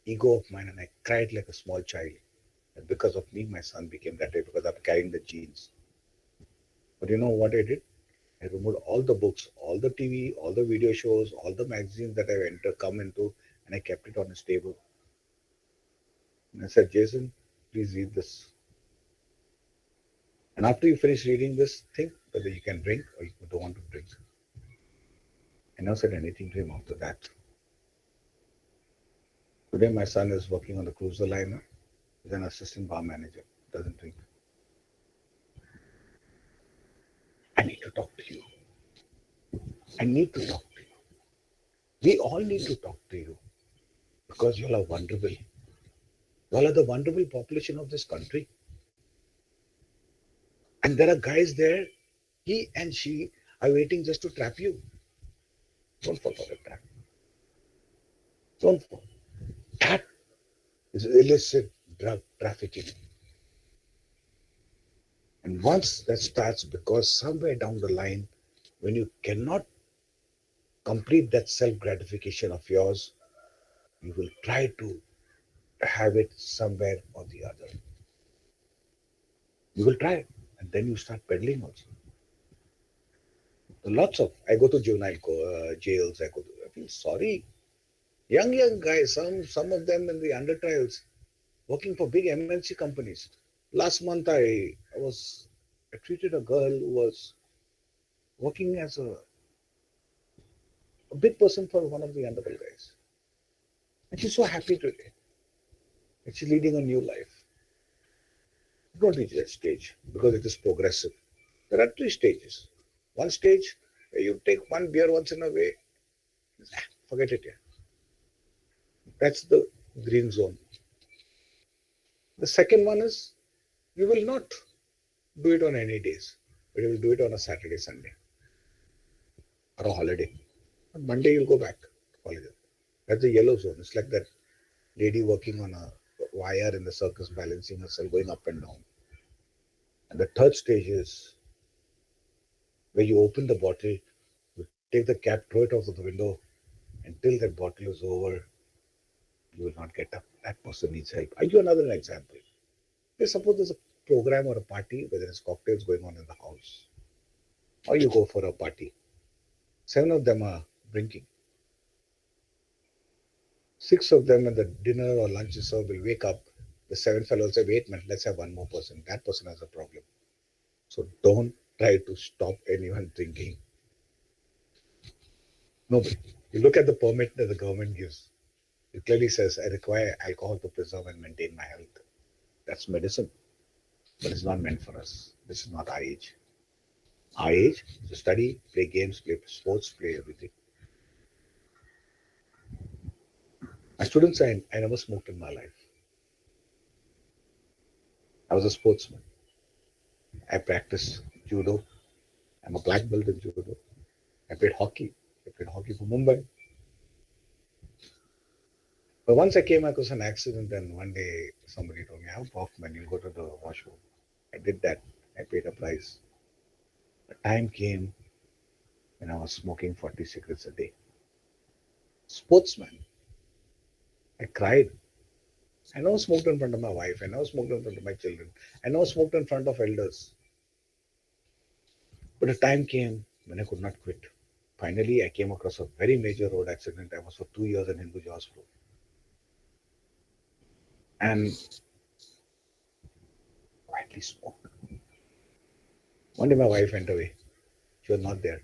ego of mine and I cried like a small child. And because of me, my son became that way, because I'm carrying the genes. But you know what I did? I removed all the books, all the TV, all the video shows, all the magazines that I come into, and I kept it on his table. And I said, "Jason, please read this. And after you finish reading this, think whether you can drink or you don't want to drink." I never said anything to him after that. Today, my son is working on the cruiser liner. He's an assistant bar manager. Doesn't drink. I need to talk to you. I need to talk to you. We all need to talk to you, because you all are vulnerable. You all are the vulnerable population of this country. And there are guys there, he and she are waiting just to trap you. Don't fall for the trap. Don't fall. That is illicit drug trafficking. And once that starts, because somewhere down the line, when you cannot complete that self gratification of yours, you will try to have it somewhere or the other. You will try, and then you start peddling also. Lots of I go to jails. I feel sorry. Young guys. Some of them in the under trials, working for big MNC companies. Last month, I treated a girl who was working as a big person for one of the underworld guys, and she's so happy today. And she's leading a new life. You don't reach that stage because it is progressive. There are three stages. One stage where you take one beer once in a way, forget it. Yeah, that's the green zone. The second one is you will not do it on any days, but you will do it on a Saturday, Sunday, or a holiday. On Monday, you'll go back to college. That's the yellow zone. It's like that lady working on a wire in the circus, balancing herself, going up and down. And the third stage is where you open the bottle, you take the cap, throw it out of the window. Until that bottle is over, you will not get up. That person needs help. I'll give you another example. Suppose there's a program or a party where there is cocktails going on in the house, or you go for a party. 7 of them are drinking. 6 of them, when the dinner or lunch is served, will wake up. The 7th fellow will say, "Wait a minute, let's have one more person." That person has a problem. So don't try to stop anyone drinking. Nobody. You look at the permit that the government gives. It clearly says, "I require alcohol to preserve and maintain my health." That's medicine, but it's not meant for us. This is not our age. Our age is to study, play games, play sports, play everything. My students say I never smoked in my life. I was a sportsman. I practiced judo. I'm a black belt in judo. I played hockey. I played hockey for Mumbai. But once I came across an accident, and one day somebody told me, "How off, man, you go to the washroom." I did that. I paid a price. The time came when I was smoking 40 cigarettes a day. Sportsman. I cried. I never smoked in front of my wife. I never smoked in front of my children. I never smoked in front of elders. But a time came when I could not quit. Finally, I came across a very major road accident. I was for 2 years in Hinduja Hospital. And quietly smoked. One day my wife went away. She was not there.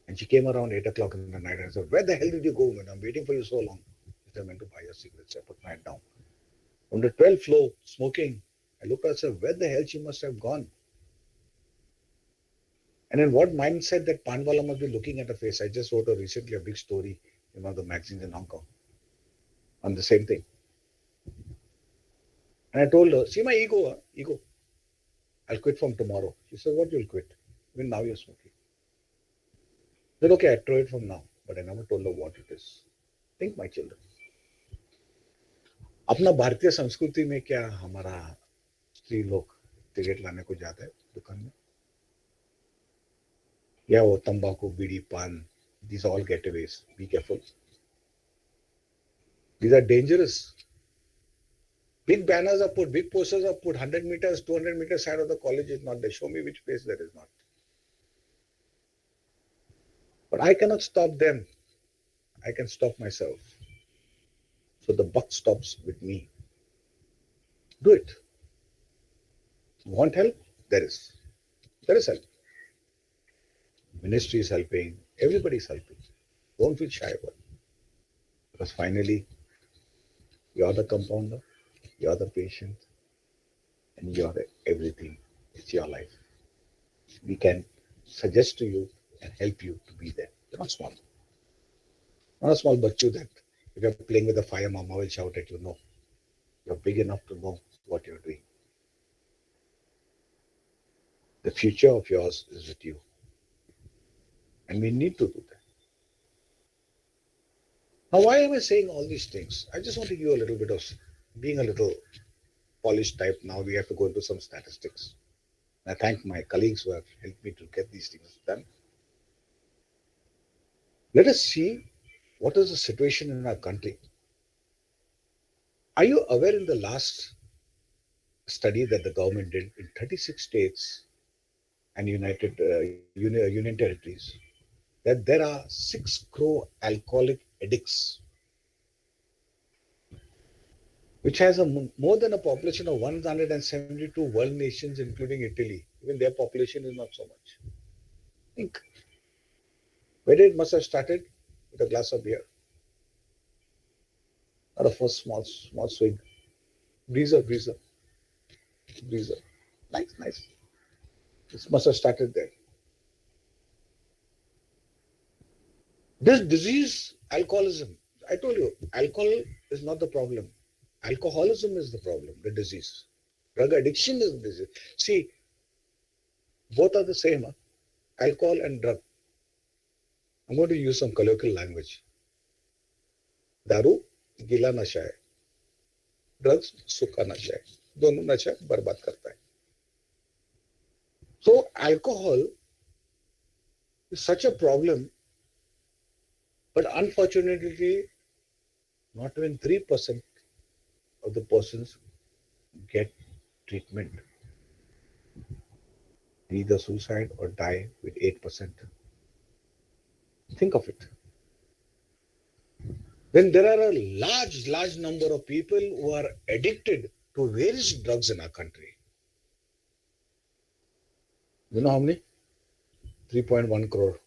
And she came around 8 o'clock in the night and said, "Where the hell did you go, man? I'm waiting for you so long." She said, "I went to buy a cigarette." I put my head down. From the 12th floor, smoking, I looked at her and said, "Where the hell she must have gone?" And in what mindset that Panwala must be looking at her face? I just wrote recently a big story in one of the magazines in Hong Kong on the same thing. And I told her, "See my ego, huh? Ego. I'll quit from tomorrow." She said, "What you'll quit? Even now you're smoking." I said, "Okay, I try it from now." But I never told her what it is. Think, my children. अपना भारतीय संस्कृति में क्या हमारा स्त्री लोग cigarette लाने को जाता है दुकान में, या वो तंबाकू बीड़ी पान, these all getaways. Be careful. These are dangerous. Big banners are put, big posters are put, 100 meters, 200 meters side of the college is not there. Show me which place there is not. But I cannot stop them. I can stop myself. So the buck stops with me. Do it. Want help? There is. There is help. Ministry is helping. Everybody is helping. Don't feel shy about it. Because finally, you're the compounder, you're the patient, and you're the everything. It's your life. We can suggest to you and help you to be there. You're not small. Not a small bachu that if you're playing with a fire, mama will shout at you. No. You're big enough to know what you're doing. The future of yours is with you. And we need to do that. Now, why am I saying all these things? I just want to give you a little bit of being a little polished type. Now we have to go into some statistics. I thank my colleagues who have helped me to get these things done. Let us see what is the situation in our country. Are you aware in the last study that the government did in 36 states and Union Territories that there are 6 crore alcoholic addicts, which has more than a population of 172 world nations, including Italy. Even their population is not so much. Think where it must have started with a glass of beer, or a first small swig, breezer. Nice. This must have started there. This disease, alcoholism, I told you, alcohol is not the problem. Alcoholism is the problem, the disease. Drug addiction is the disease. See, both are the same, huh? Alcohol and drug. I'm going to use some colloquial language. दारू गीला नशा है, drugs सूखा नशा है, दोनों नशा बर्बाद करता है. So alcohol is such a problem, but unfortunately, not even 3% of the persons get treatment. They either suicide or die with 8%. Think of it. Then there are a large number of people who are addicted to various drugs in our country. You know how many? 3.1 crore.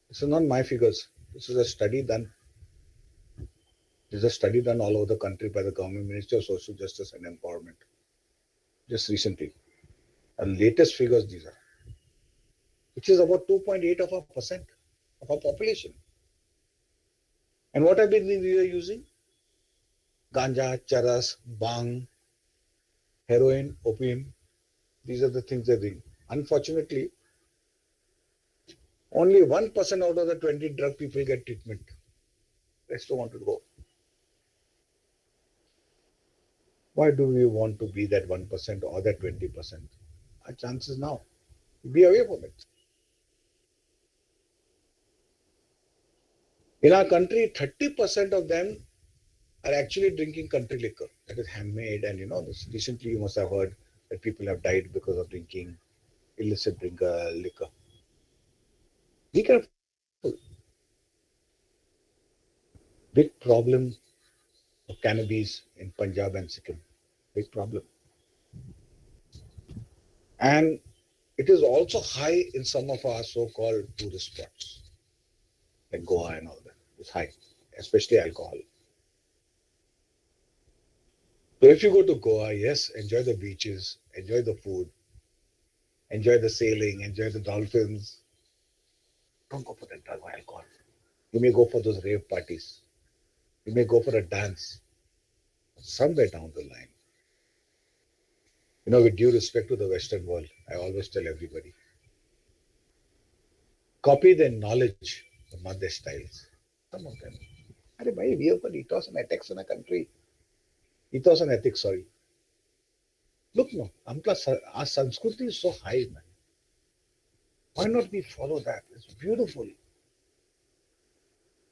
This is not my figures. This is a study done. This is a study done all over the country by the Government Ministry of Social Justice and Empowerment. Just recently. The latest figures these are. Which is about 2.8% of our population. And what have been we are using? Ganja, charas, bhang, heroin, opium. These are the things they're doing. Unfortunately, only 1% out of the 20 drug people get treatment. Rest don't want to go. Why do we want to be that 1% or that 20%? Our chances now. Be away from it. In our country, 30% of them are actually drinking country liquor that is handmade. And this recently you must have heard that people have died because of drinking illicit liquor. Be careful. Big problem of cannabis in Punjab and Sikkim. Big problem. And it is also high in some of our so-called tourist spots, like Goa and all that. It's high, especially alcohol. So if you go to Goa, yes, enjoy the beaches, enjoy the food, enjoy the sailing, enjoy the dolphins. Don't go for the drug or alcohol. You may go for those rave parties. You may go for a dance. Somewhere down the line. With due respect to the Western world, I always tell everybody, copy their knowledge, but not their styles. Some of them. We have got ethos and ethics in a country. Ethos and ethics, sorry. Look, no, our Sanskriti is so high, man. Why not we follow that? It's beautiful.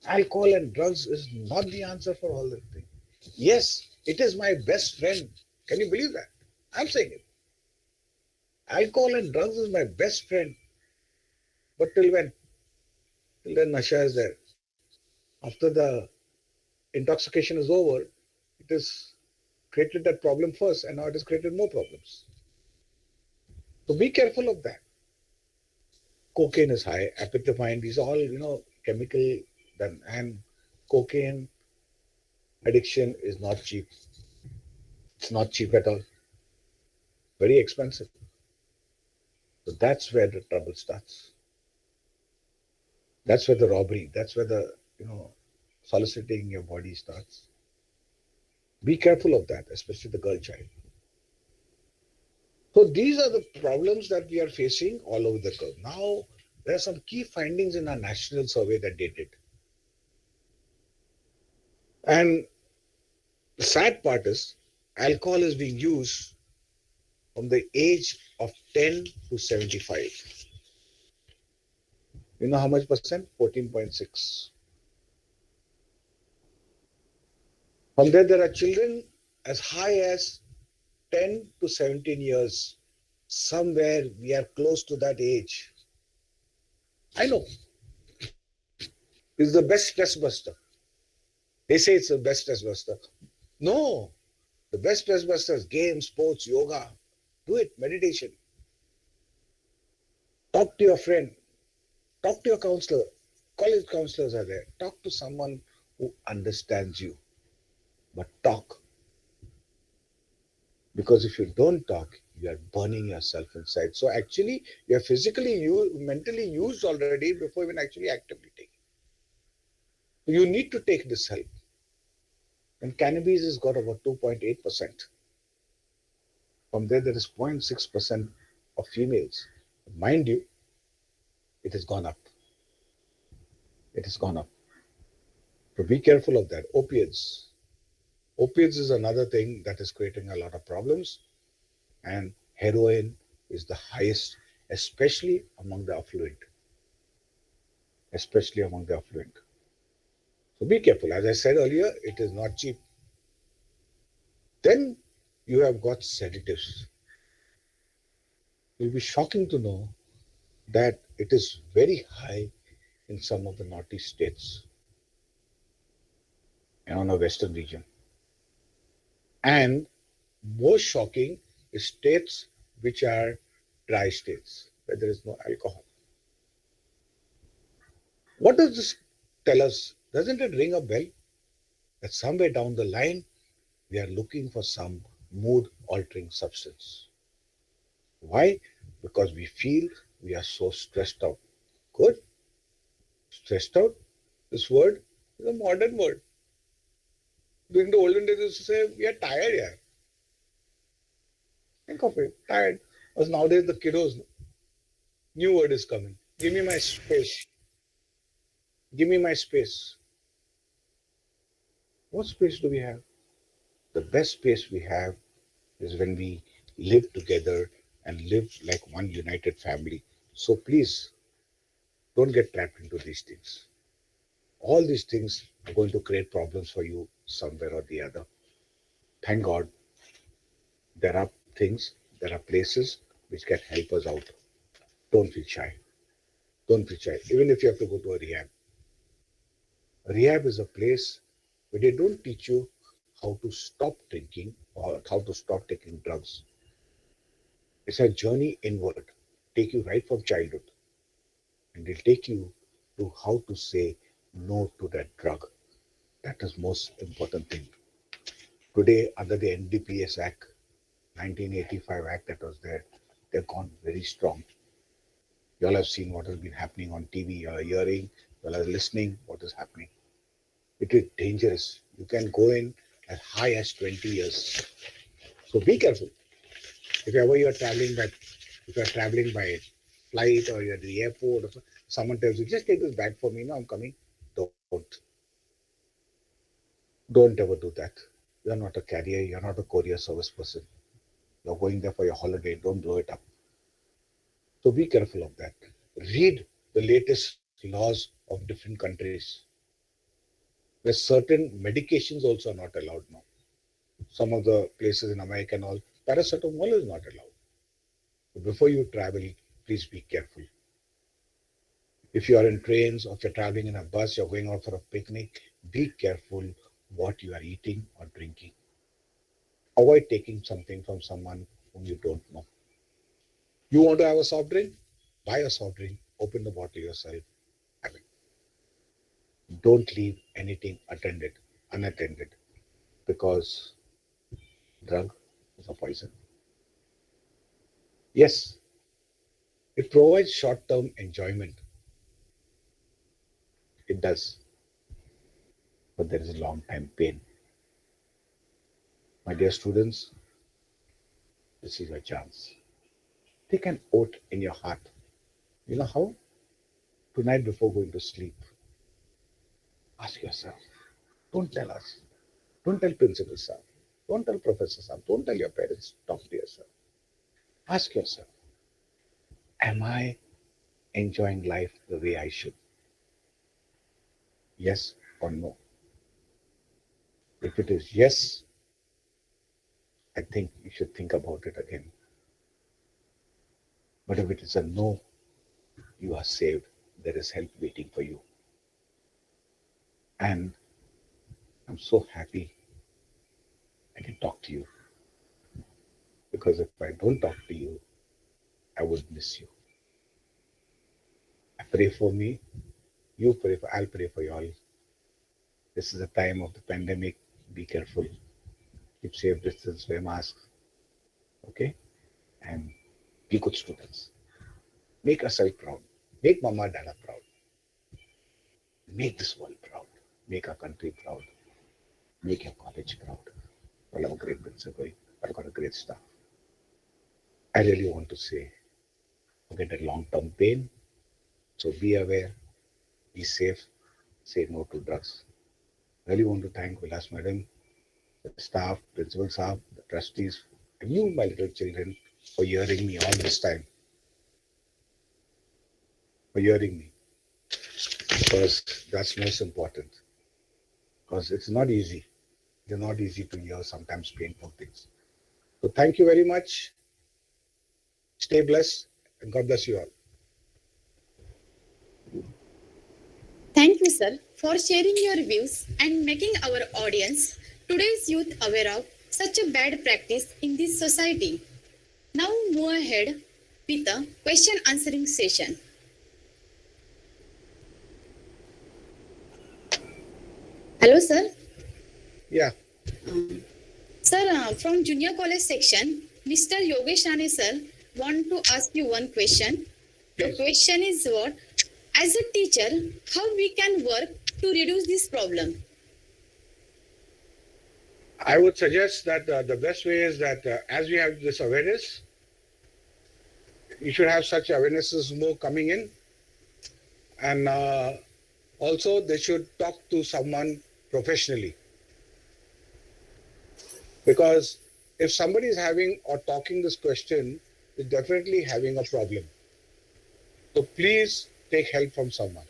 Alcohol and drugs is not the answer for all that thing. Yes, it is my best friend. Can you believe that? I'm saying it. Alcohol and drugs is my best friend. But till when? Till then, nasha is there. After the intoxication is over, it has created that problem first, and now it has created more problems. So be careful of that. Cocaine is high, apethyphine, these are all, chemical done. And cocaine addiction is not cheap. It's not cheap at all. Very expensive. So that's where the trouble starts. That's where the robbery, that's where the, soliciting your body starts. Be careful of that, especially the girl child. So these are the problems that we are facing all over the curve. Now, there are some key findings in our national survey that they did. And the sad part is, alcohol is being used from the age of 10 to 75. You know how much percent? 14.6. From there are children as high as 10 to 17 years. Somewhere we are close to that age. I know. It's the best stress buster. They say it's the best stress buster. No. The best stress buster is games, sports, yoga. Do it. Meditation. Talk to your friend. Talk to your counselor. College counselors are there. Talk to someone who understands you. But talk. Because if you don't talk, you are burning yourself inside. So actually, you are physically mentally used already before even actually actively taking. You need to take this help. And cannabis has got about 2.8%. From there is 0.6% of females. Mind you, it has gone up. It has gone up. So be careful of that. Opiates. Opiates is another thing that is creating a lot of problems. And heroin is the highest, especially among the affluent. Especially among the affluent. So be careful. As I said earlier, it is not cheap. Then you have got sedatives. It will be shocking to know that it is very high in some of the northeast states and on the western region. And more shocking is states which are dry states, where there is no alcohol. What does this tell us? Doesn't it ring a bell that somewhere down the line we are looking for some mood altering substance? Why? Because we feel we are so stressed out. Good. Stressed out, this word is a modern word. During the olden days, we used to say we are tired, yeah. Think of it, tired. Because nowadays the kiddos, new word is coming. Give me my space. Give me my space. What space do we have? The best space we have is when we live together and live like one united family. So please don't get trapped into these things. All these things are going to create problems for you somewhere or the other. Thank God there are things, there are places which can help us out. Don't feel shy. Don't feel shy. Even if you have to go to a rehab. Rehab is a place where they don't teach you how to stop drinking or how to stop taking drugs. It's a journey inward, take you right from childhood, and they'll take you to how to say no to that drug. That is most important thing. Today, under the NDPS Act, 1985 Act that was there, they've gone very strong. You all have seen what has been happening on TV, you are hearing, you all are listening what is happening. It is dangerous. You can go in as high as 20 years. So be careful. If ever you are traveling by, if you are traveling by flight or you're at the airport, or someone tells you, just take this bag for me, now I'm coming. Don't. Don't ever do that. You're not a carrier, you're not a courier service person. You're going there for your holiday, don't blow it up. So be careful of that. Read the latest laws of different countries. Where certain medications also are not allowed now. Some of the places in America and all, paracetamol is not allowed. So before you travel, please be careful. If you are in trains or if you're traveling in a bus, you're going out for a picnic, be careful what you are eating or drinking. Avoid taking something from someone whom you don't know. You want to have a soft drink? Buy a soft drink, open the bottle yourself, have it. Don't leave anything unattended, because drug is a poison. Yes, it provides short-term enjoyment. It does, but there is a long-time pain. My dear students, this is your chance. Take an oath in your heart. You know how? Tonight before going to sleep, ask yourself. Don't tell us. Don't tell principal sir. Don't tell professor sir. Don't tell your parents. Talk to yourself. Ask yourself, am I enjoying life the way I should? Yes or no? If it is yes, I think you should think about it again. But if it is a no, you are saved. There is help waiting for you. And I'm so happy I can talk to you. Because if I don't talk to you, I would miss you. Pray for me. You pray for, I'll pray for you all. This is a time of the pandemic. Be careful. Keep safe distance, wear masks. Okay? And be good students. Make yourself proud. Make Mama Dada proud. Make this world proud. Make our country proud. Make your college proud. Well, I'm a great principal. I've got a great staff. I really want to say, forget the long-term pain. So be aware, be safe, say no to drugs. I really want to thank Vilas Madam, the staff, principal staff, the trustees, and you, my little children, for hearing me all this time. For hearing me. Because that's most important. Because it's not easy. It's not easy to hear sometimes painful things. So thank you very much. Stay blessed and God bless you all. Thank you, sir, for sharing your views and making our audience, today's youth, aware of such a bad practice in this society. Now move ahead with a question answering session. Hello, sir. Yeah. Sir, from junior college section, Mr. Yogesh Rane, sir, want to ask you one question. The question is what? As a teacher, how we can work to reduce this problem? I would suggest that the best way is that as we have this awareness, you should have such awarenesses more coming in. And also they should talk to someone professionally. Because if somebody is having or talking this question, is definitely having a problem. So please take help from someone.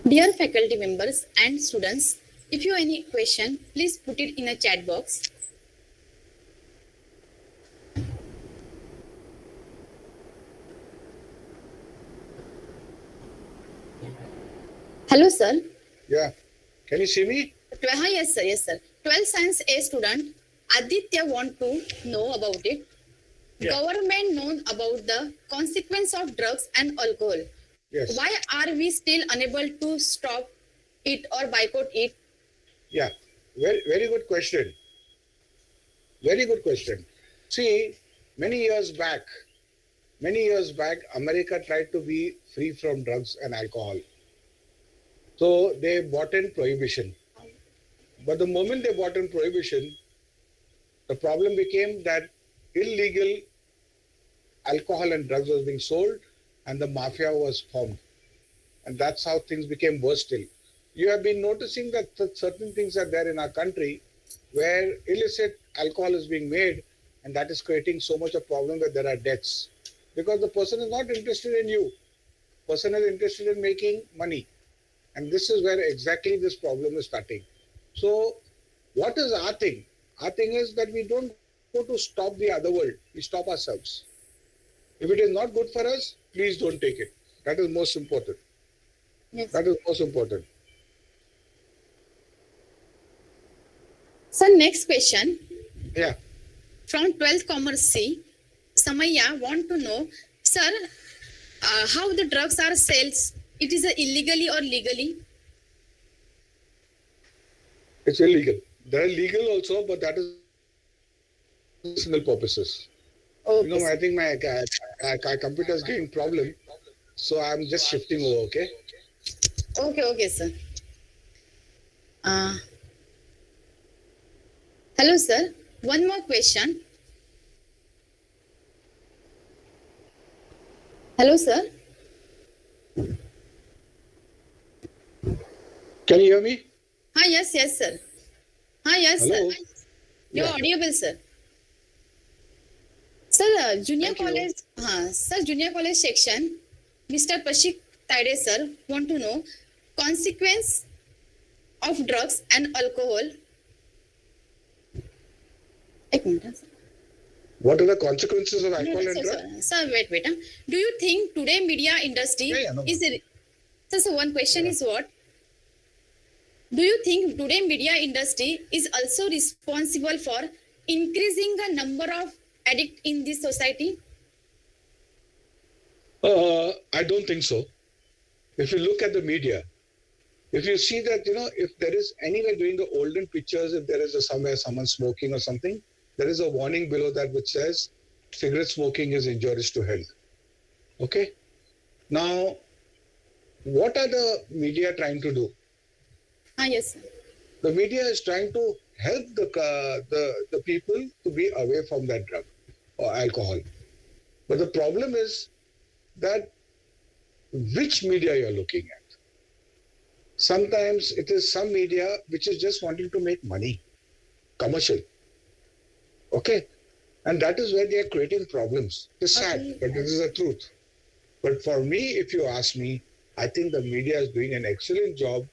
Dear faculty members and students, if you have any question, please put it in a chat box. Hello, sir. Yeah. Can you see me? Yes, sir. Yes, sir. 12th Science A student Aditya want to know about it. Yeah. Government known about the consequence of drugs and alcohol. Yes. Why are we still unable to stop it or boycott it? Yeah. Very, very good question. Very good question. See, many years back, America tried to be free from drugs and alcohol. So they brought in prohibition. But the moment they brought in prohibition, the problem became that illegal alcohol and drugs was being sold and the mafia was formed. And that's how things became worse still. You have been noticing that certain things are there in our country where illicit alcohol is being made, and that is creating so much a problem that there are deaths. Because the person is not interested in you. The person is interested in making money. And this is where exactly this problem is starting. So what is our thing? Our thing is that we don't go to stop the other world. We stop ourselves. If it is not good for us, please don't take it. That is most important. Yes. That is most important. Sir, next question. Yeah. From 12th Commerce C, Samaya want to know, sir, how the drugs are sold. It is illegally or legally? It's illegal. They are legal also, but that is medicinal purposes. Okay. You know, I think my computer is getting problem, so I'm just shifting over. Okay. Okay, sir. Hello, sir. One more question. Hello, sir. Can you hear me? Yes, sir. Yes, Hello? sir. You're Yeah. audible, sir. Sir, junior Thank you. college, junior college section, Mr. Taide sir want to know consequence of drugs and alcohol. एक minute, sir. What are the consequences of alcohol No, and sir, drugs? sir, wait. Do you think today media industry No. is so one question is what? Do you think today media industry is also responsible for increasing the number of addict in this society? I don't think so. If you look at the media, if you see that, if there is anywhere during the olden pictures, if there is somewhere someone smoking or something, there is a warning below that which says cigarette smoking is injurious to health. Okay? Now, what are the media trying to do? Yes, sir. The media is trying to help the people to be away from that drug or alcohol. But the problem is that which media you're looking at. Sometimes it is some media which is just wanting to make money, commercial. Okay? And that is where they are creating problems. It's sad, but this is the truth. But for me, if you ask me, I think the media is doing an excellent job.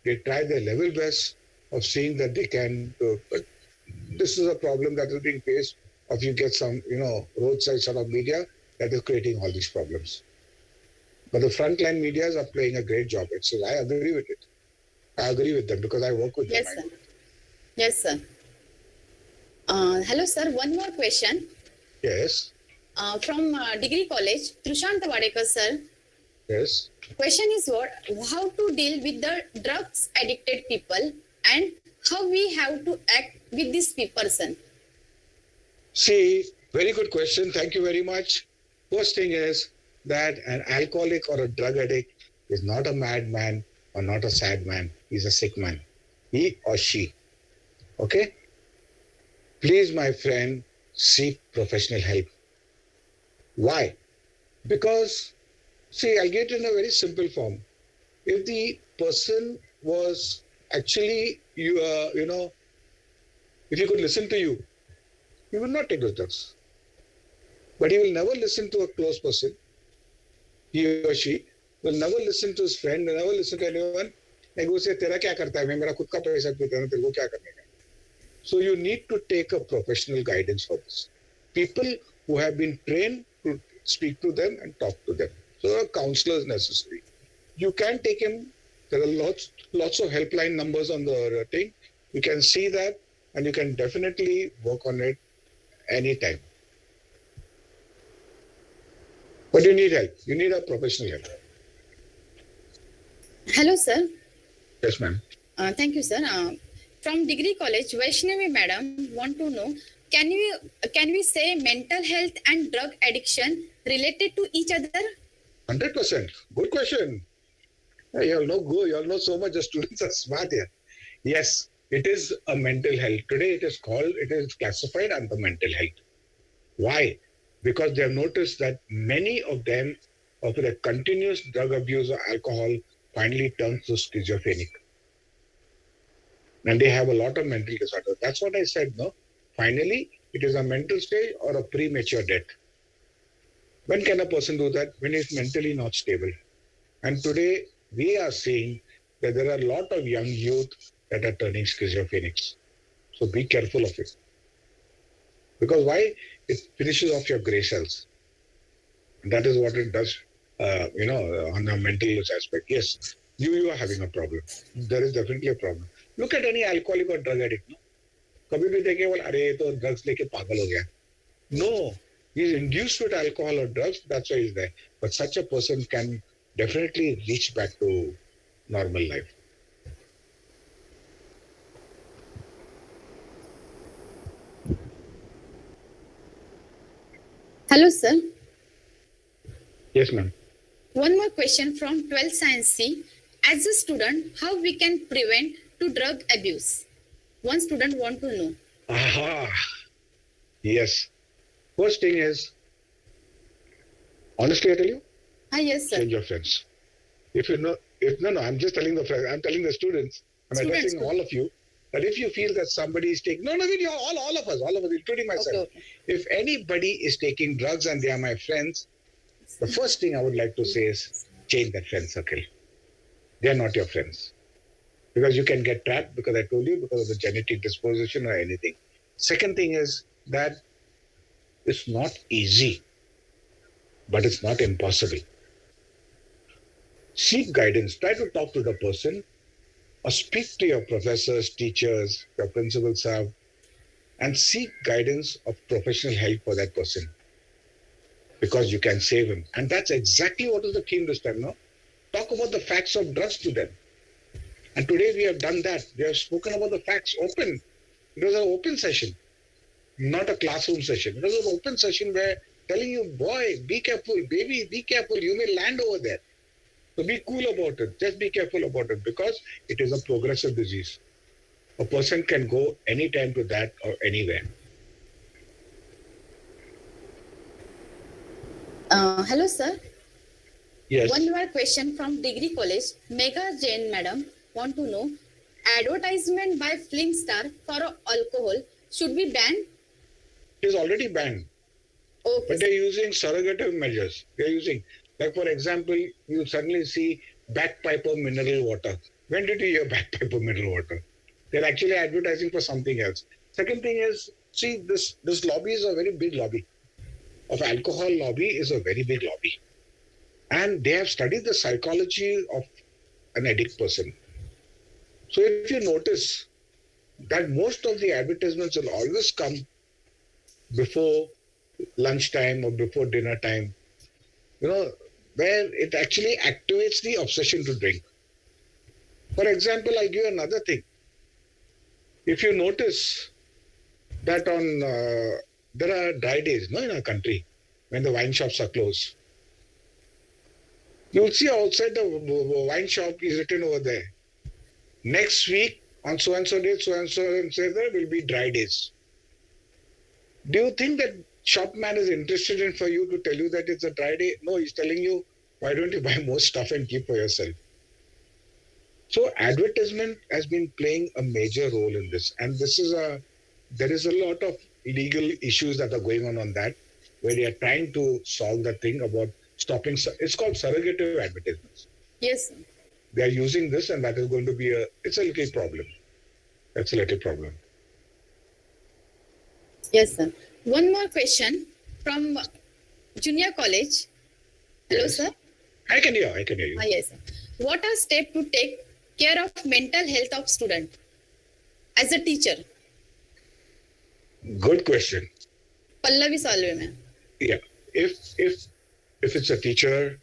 They try their level best of seeing that they can. But this is a problem that is being faced. If you get some, roadside sort of media that is creating all these problems. But the frontline medias are playing a great job. I agree with it. I agree with them because I work with them. Yes, sir. Yes, sir. Hello, sir. One more question. Yes. From Degree College, Trushant Wadekar, sir. Yes. Question is what? How to deal with the drugs addicted people and how we have to act with this person? See, very good question. Thank you very much. First thing is that an alcoholic or a drug addict is not a madman or not a sad man. He's a sick man. He or she. Okay? Please, my friend, seek professional help. Why? Because, see, I'll get in a very simple form. If the person was actually, if he could listen to you, he will not take those drugs. But he will never listen to a close person. He or she will never listen to his friend, will never listen to anyone. Like, वो से तेरा क्या करता है? मैं मेरा खुद का पैसा पीता हूँ, तेरे को क्या करने का? So you need to take a professional guidance for this. People who have been trained to speak to them and talk to them. So a counselor is necessary. You can take him. There are lots of helpline numbers on the thing. You can see that and you can definitely work on it anytime. But you need help. You need a professional help. Hello, sir. Yes, ma'am. Thank you, sir. From Degree College, Vaishnavi madam want to know, can we say mental health and drug addiction related to each other? 100%. Good question. You all know so much. The students are smart here. Yes, it is a mental health. Today it is classified under mental health. Why? Because they have noticed that many of them, after a continuous drug abuse or alcohol, finally turns to schizophrenic. And they have a lot of mental disorders. That's what I said, no? Finally, it is a mental stage or a premature death. When can a person do that? When he's mentally not stable. And today, we are seeing that there are a lot of young youth that are turning schizophrenics. So be careful of it. Because why? It finishes off your gray cells. And that is what it does, on a mental aspect. Yes, you are having a problem. There is definitely a problem. Look at any alcoholic or drug addict. No? कभी भी देखे बोल अरे तो drugs लेके पागल हो गया. No, he is induced with alcohol or drugs. That's why he's there. But such a person can definitely reach back to normal life. Hello, sir. Yes, ma'am. One more question from 12th Science C. As a student, how we can prevent to drug abuse? One student want to know. Aha. Yes. First thing is, honestly, I tell you, Yes, sir. change your friends. I'm just telling the friends, I'm telling the students, I'm addressing all of you, that if you feel that somebody is taking, all of us, including myself. Okay. If anybody is taking drugs and they are my friends, the first thing I would like to say is, change that friend circle. They are not your friends. Because you can get trapped, because I told you, because of the genetic disposition or anything. Second thing is that it's not easy, but it's not impossible. Seek guidance. Try to talk to the person or speak to your professors, teachers, your principal staff, and seek guidance of professional help for that person, because you can save him. And that's exactly what is the theme this time, no? Talk about the facts of drugs to them. And today we have done that. We have spoken about the facts open. It was an open session, not a classroom session. It was an open session where telling you, boy, be careful, baby, be careful, you may land over there. So be cool about it. Just be careful about it, because it is a progressive disease. A person can go anytime to that or anywhere. Hello, sir. Yes. One more question from Degree College. Mega Jain madam want to know, advertisement by film star for alcohol should be banned? It is already banned. Okay. But they're using surrogative measures. They're using, like for example, you suddenly see Bagpiper mineral water. When did you hear Bagpiper mineral water? They're actually advertising for something else. Second thing is, see, this lobby is a very big lobby. Of alcohol lobby is a very big lobby. And they have studied the psychology of an addict person. So if you notice that most of the advertisements will always come before lunchtime or before dinner time, where it actually activates the obsession to drink. For example, I'll give you another thing. If you notice that there are dry days, in our country, when the wine shops are closed, you'll see outside the wine shop is written over there, next week on so and so day, so and so there will be dry days. Do you think that shopman is interested in for you to tell you that it's a dry day? No, he's telling you, why don't you buy more stuff and keep for yourself? So advertisement has been playing a major role in this. And there is a lot of legal issues that are going on that, where they are trying to solve the thing about stopping. It's called surrogative advertisements. Yes. They are using this, and that is going to be it's a little problem. That's a little problem. Yes, sir. One more question from Junior College. Hello, Yes. sir. I can hear you. Yes, sir. What are steps to take care of mental health of student as a teacher? Good question. Pallavi Salve, ma'am. Yeah. If it's a teacher,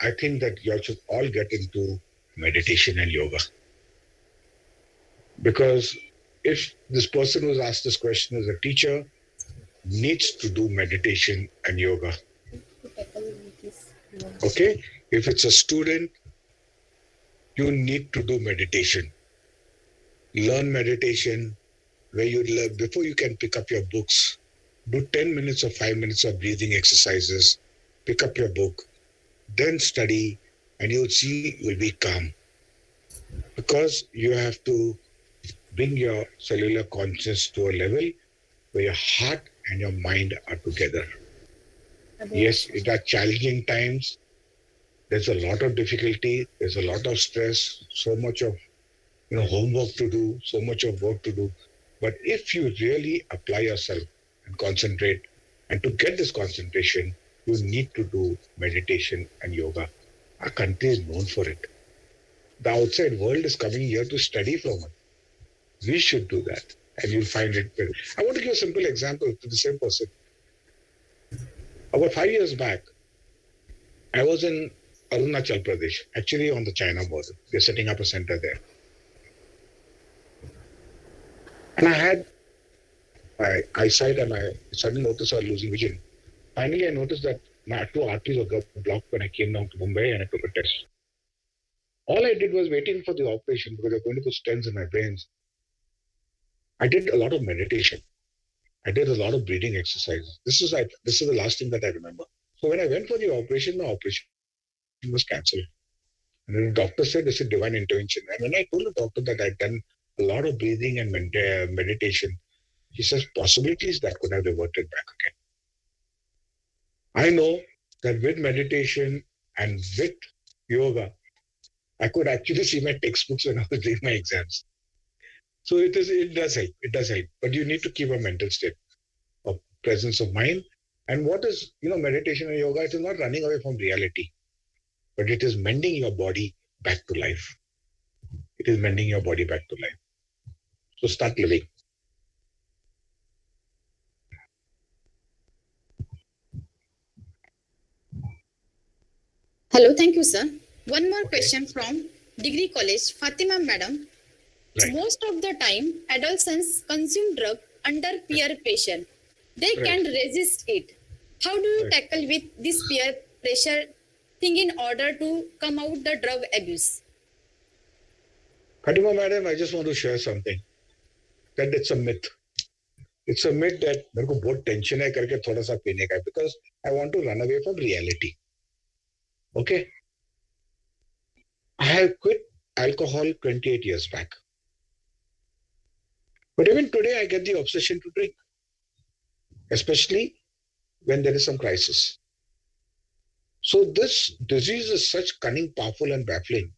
I think that you should all get into meditation and yoga. Because if this person who's asked this question is a teacher, needs to do meditation and yoga. Okay? If it's a student, you need to do meditation. Learn meditation, where you learn, before you can pick up your books, do 10 minutes or 5 minutes of breathing exercises, pick up your book, then study, and you'll see you'll be calm. Because you have to bring your cellular consciousness to a level where your heart and your mind are together. Yes, it are challenging times. There's a lot of difficulty. There's a lot of stress. So much of homework to do. So much of work to do. But if you really apply yourself and concentrate, and to get this concentration, you need to do meditation and yoga. Our country is known for it. The outside world is coming here to study from it. We should do that, and you'll find it better. I want to give a simple example to the same person. About 5 years back, I was in Arunachal Pradesh, actually on the China border. They're setting up a center there. And I had my eyesight, and I suddenly noticed I was losing vision. Finally, I noticed that my two arteries were blocked when I came down to Mumbai and I took a test. All I did was waiting for the operation because they're going to put stents in my brains. I did a lot of meditation. I did a lot of breathing exercises. This is the last thing that I remember. So when I went for the operation, my operation was cancelled. And then the doctor said it's a divine intervention. And when I told the doctor that I'd done a lot of breathing and meditation, he says possibilities that could have reverted back again. I know that with meditation and with yoga. I could actually see my textbooks when I was doing my exams. So it does help. It does help. But you need to keep a mental state of presence of mind. And what is, meditation and yoga? It is not running away from reality, but it is mending your body back to life. It is mending your body back to life. So start living. Hello, thank you, sir. One more question from Degree College, Fatima Madam. Right. Most of the time, adolescents consume drug under peer pressure. They can't resist it. How do you tackle with this peer pressure thing in order to come out the drug abuse? Fatima Madam, I just want to share something. That it's a myth. It's a myth that मेरे को बहुत tension है करके थोड़ा सा पीने का, because I want to run away from reality. Okay? I have quit alcohol 28 years back. But even today, I get the obsession to drink, especially when there is some crisis. So this disease is such cunning, powerful, and baffling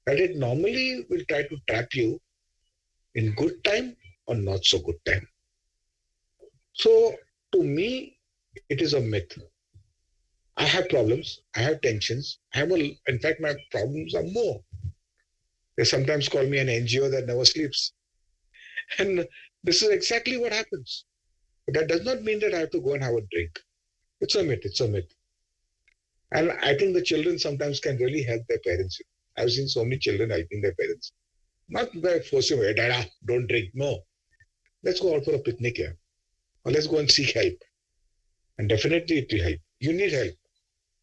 that it normally will try to trap you in good time or not so good time. So to me, it is a myth. I have problems, I have tensions, in fact, my problems are more. They sometimes call me an NGO that never sleeps. And this is exactly what happens. But that does not mean that I have to go and have a drink. It's a myth. And I think the children sometimes can really help their parents. I've seen so many children helping their parents. Not by forcing, hey, Dada, don't drink. No. Let's go out for a picnic here. Or let's go and seek help. And definitely it will help. You need help.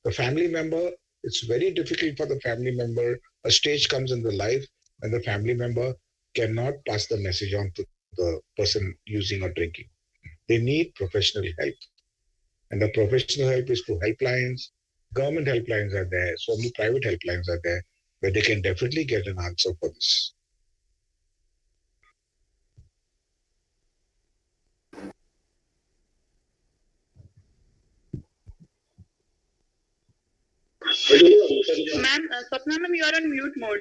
The family member, it's very difficult for the family member. A stage comes in the life when the family member cannot pass the message on to the person using or drinking. They need professional help. And the professional help is through helplines. Government helplines are there. So many private helplines are there where they can definitely get an answer for this. Ma'am, Swapna ma'am, you are on mute mode.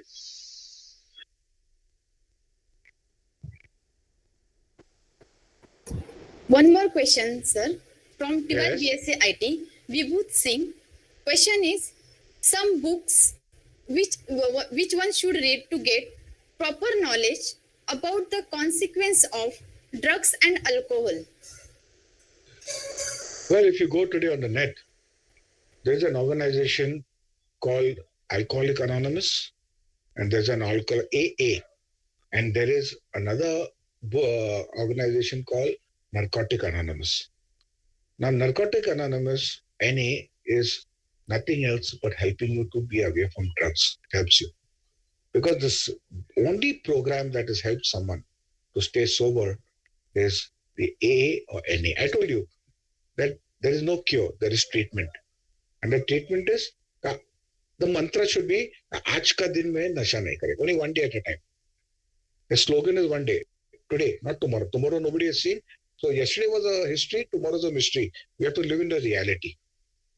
One more question, sir, from 12 Yes. BSc IT, Vibhut Singh. Question is, some books which one should read to get proper knowledge about the consequence of drugs and alcohol? Well, if you go today on the net, there's an organization called Alcoholic Anonymous, and there's an alcohol AA, and there is another organization called Narcotic Anonymous. Now, Narcotic Anonymous, NA, is nothing else but helping you to be away from drugs. It helps you. Because this only program that has helped someone to stay sober is the AA or NA. I told you that there is no cure, there is treatment. And the treatment is, the mantra should be, Aaj ka din mein nasha nahi kare. Only one day at a time. The slogan is one day, today, not tomorrow. Tomorrow nobody has seen. So yesterday was a history, tomorrow is a mystery. We have to live in the reality.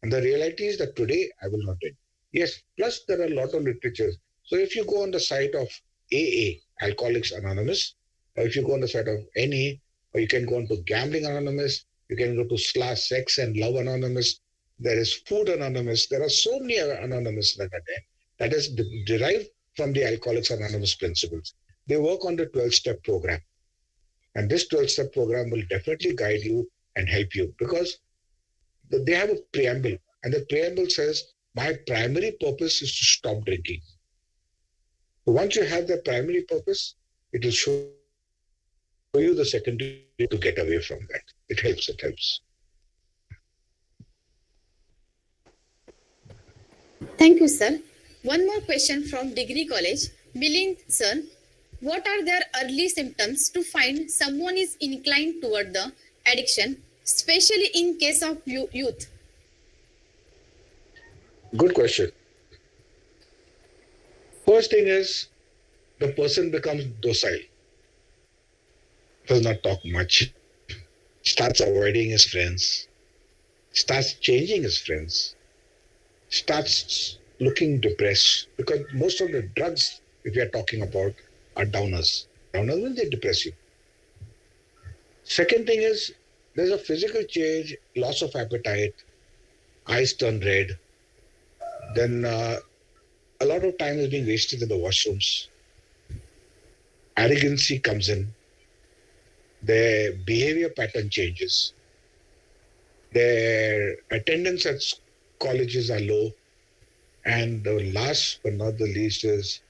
And the reality is that today I will not drink. Yes, plus there are a lot of literatures. So if you go on the site of AA, Alcoholics Anonymous, or if you go on the site of NA, or you can go on to Gambling Anonymous, you can go to Sex and Love Anonymous, there is Food Anonymous, there are so many Anonymous that are there. That is derived from the Alcoholics Anonymous principles. They work on the 12-step program. And this 12-step program will definitely guide you and help you because they have a preamble. And the preamble says, my primary purpose is to stop drinking. So once you have the primary purpose, it will show you the secondary to get away from that. It helps. Thank you, sir. One more question from Degree College. Milind, sir, what are their early symptoms to find someone is inclined toward the addiction, especially in case of youth? Good question. First thing is, the person becomes docile, does not talk much, starts avoiding his friends, starts changing his friends, starts looking depressed because most of the drugs, if we are talking about, are downers. Downers means they depress you. Second thing is there's a physical change, loss of appetite, eyes turn red. Then a lot of time is being wasted in the washrooms. Arrogancy comes in. Their behavior pattern changes. Their attendance at colleges are low. And the last but not the least is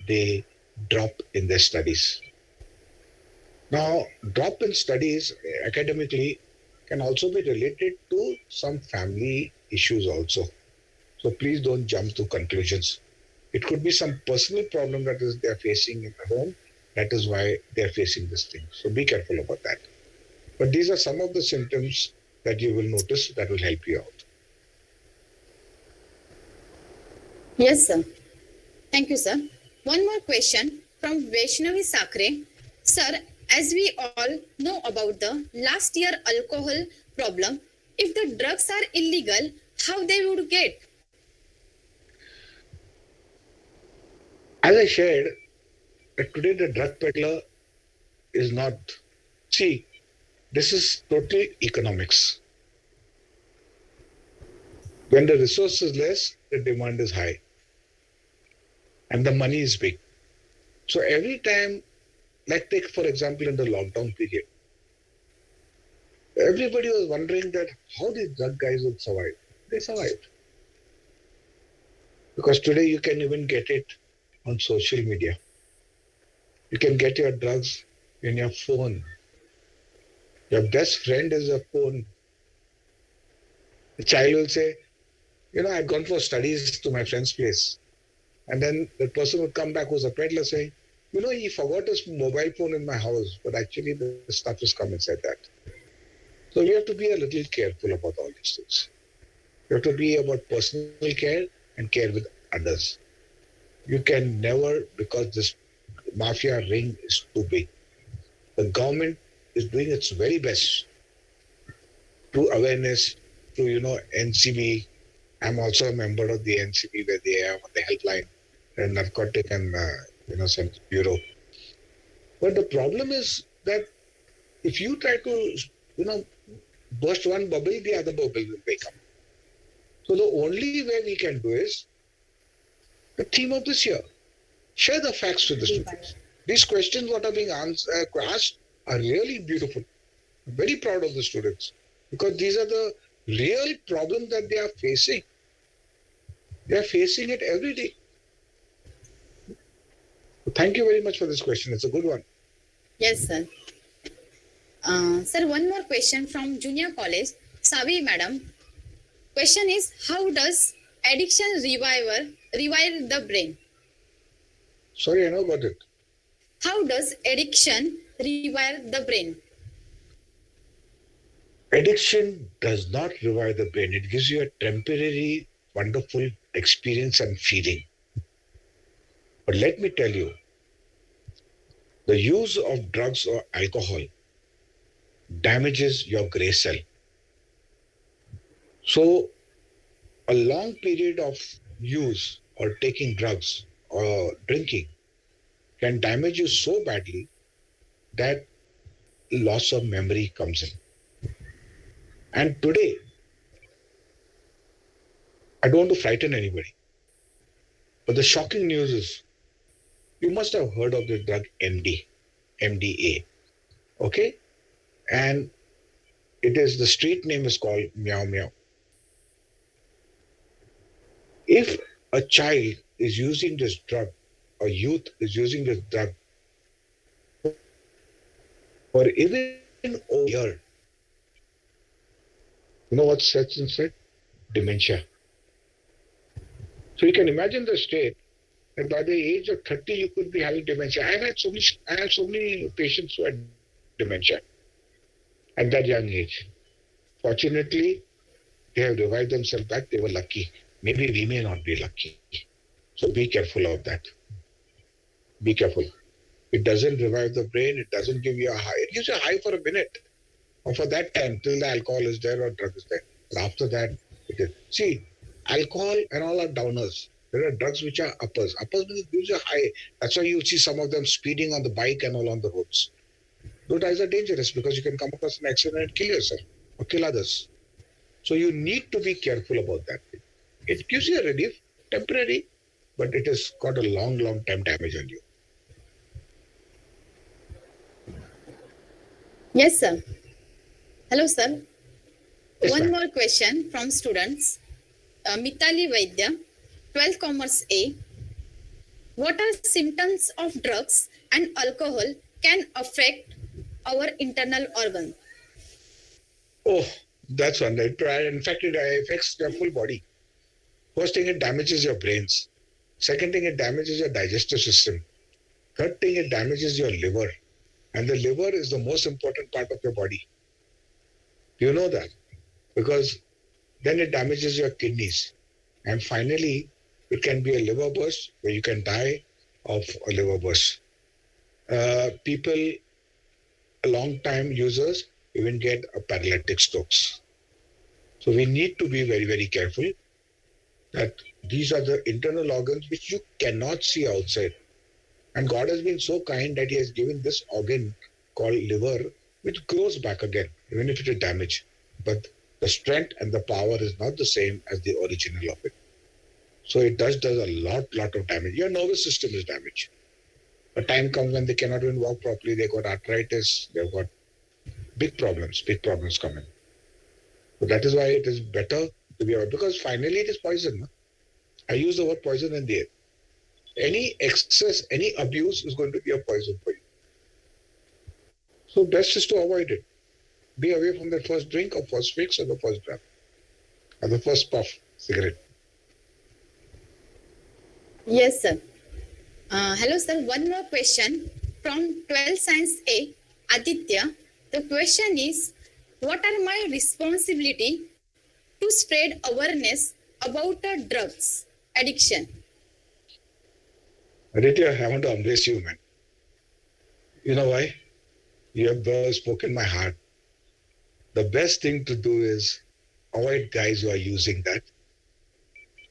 they drop in their studies. Now, drop in studies academically can also be related to some family issues also. So please don't jump to conclusions. It could be some personal problem that is they're facing in the home. That is why they're facing this thing. So be careful about that. But these are some of the symptoms that you will notice that will help you out. Yes, sir. Thank you, sir. One more question from Vaishnavi Sakre. Sir, as we all know about the last year alcohol problem, if the drugs are illegal, how they would get? As I shared, that today the drug peddler is not. See, this is totally economics. When the resource is less, the demand is high. And the money is big. So every time, like take for example in the lockdown period, everybody was wondering that how these drug guys would survive. They survived. Because today you can even get it on social media. You can get your drugs in your phone. Your best friend is a phone. The child will say, I'd gone for studies to my friend's place. And then the person would come back who's a peddler saying, he forgot his mobile phone in my house, but actually the stuff has come inside that. So we have to be a little careful about all these things. You have to be about personal care and care with others. You can never, because this mafia ring is too big. The government is doing its very best through awareness, through, NCB. I'm also a member of the NCB where they have the helpline and narcotic and, Central Bureau. But the problem is that if you try to, burst one bubble, the other bubble will wake up. So the only way we can do is the theme of this year. Share the facts with the students. These questions what are being asked are really beautiful. I'm very proud of the students because these are the real problems that they are facing. They are facing it every day. Thank you very much for this question. It's a good one. Yes, sir. Sir, one more question from Junior College, Savi Madam. Question is, how does addiction rewire the brain? Sorry, I never got it. How does addiction rewire the brain? Addiction does not revive the brain. It gives you a temporary, wonderful experience and feeling. But let me tell you, the use of drugs or alcohol damages your gray cell. So, a long period of use or taking drugs or drinking can damage you so badly that loss of memory comes in. And today, I don't want to frighten anybody, but the shocking news is, you must have heard of the drug MDA, okay? And the street name is called Meow Meow. If a child is using this drug, or youth is using this drug for even a year, you know what sets inside? Dementia. So you can imagine the state that by the age of 30 you could be having dementia. I have so many patients who had dementia at that young age. Fortunately, they have revived themselves back. They were lucky. Maybe we may not be lucky. So be careful of that. Be careful. It doesn't revive the brain. It doesn't give you a high. It gives you a high for a minute or for that time till the alcohol is there or drug is there. But after that, it is. See, Alcohol and all are downers. There are drugs which are uppers. Uppers means it gives you a high. That's why you see some of them speeding on the bike and all on the roads. Those drugs are dangerous because you can come across an accident and kill yourself or kill others. So you need to be careful about that. It gives you a relief, temporary, but it has got a long, long time damage on you. Yes, sir. Hello, sir. Yes, One ma'am. more question from students. Mitali Vaidya, 12 Commerce A. What are symptoms of drugs and alcohol can affect our internal organ? Oh, that's one. In fact, it affects your full body. First thing, it damages your brains. Second thing, it damages your digestive system. Third thing, it damages your liver. And the liver is the most important part of your body. You know that? Because then it damages your kidneys. And finally, it can be a liver burst where you can die of a liver burst. People, long time users, even get a paralytic strokes. So we need to be very, very careful that these are the internal organs which you cannot see outside. And God has been so kind that He has given this organ called liver, which grows back again, even if it is damaged. But the strength and the power is not the same as the original of it. So it does a lot of damage. Your nervous system is damaged. A time comes when they cannot even walk properly. They got arthritis. They've got big problems coming. So that is why it is better to be aware, because finally it is poison. No? I use the word poison in the air. Any excess, any abuse is going to be a poison for you. So best is to avoid it. Be away from the first drink or first fix or the first drop or the first puff cigarette. Yes, sir. Hello, sir. One more question from 12 Science A, Aditya. The question is, what are my responsibility to spread awareness about drugs addiction? Aditya, I want to embrace you, man. You know why? You have spoken my heart. The best thing to do is avoid guys who are using that.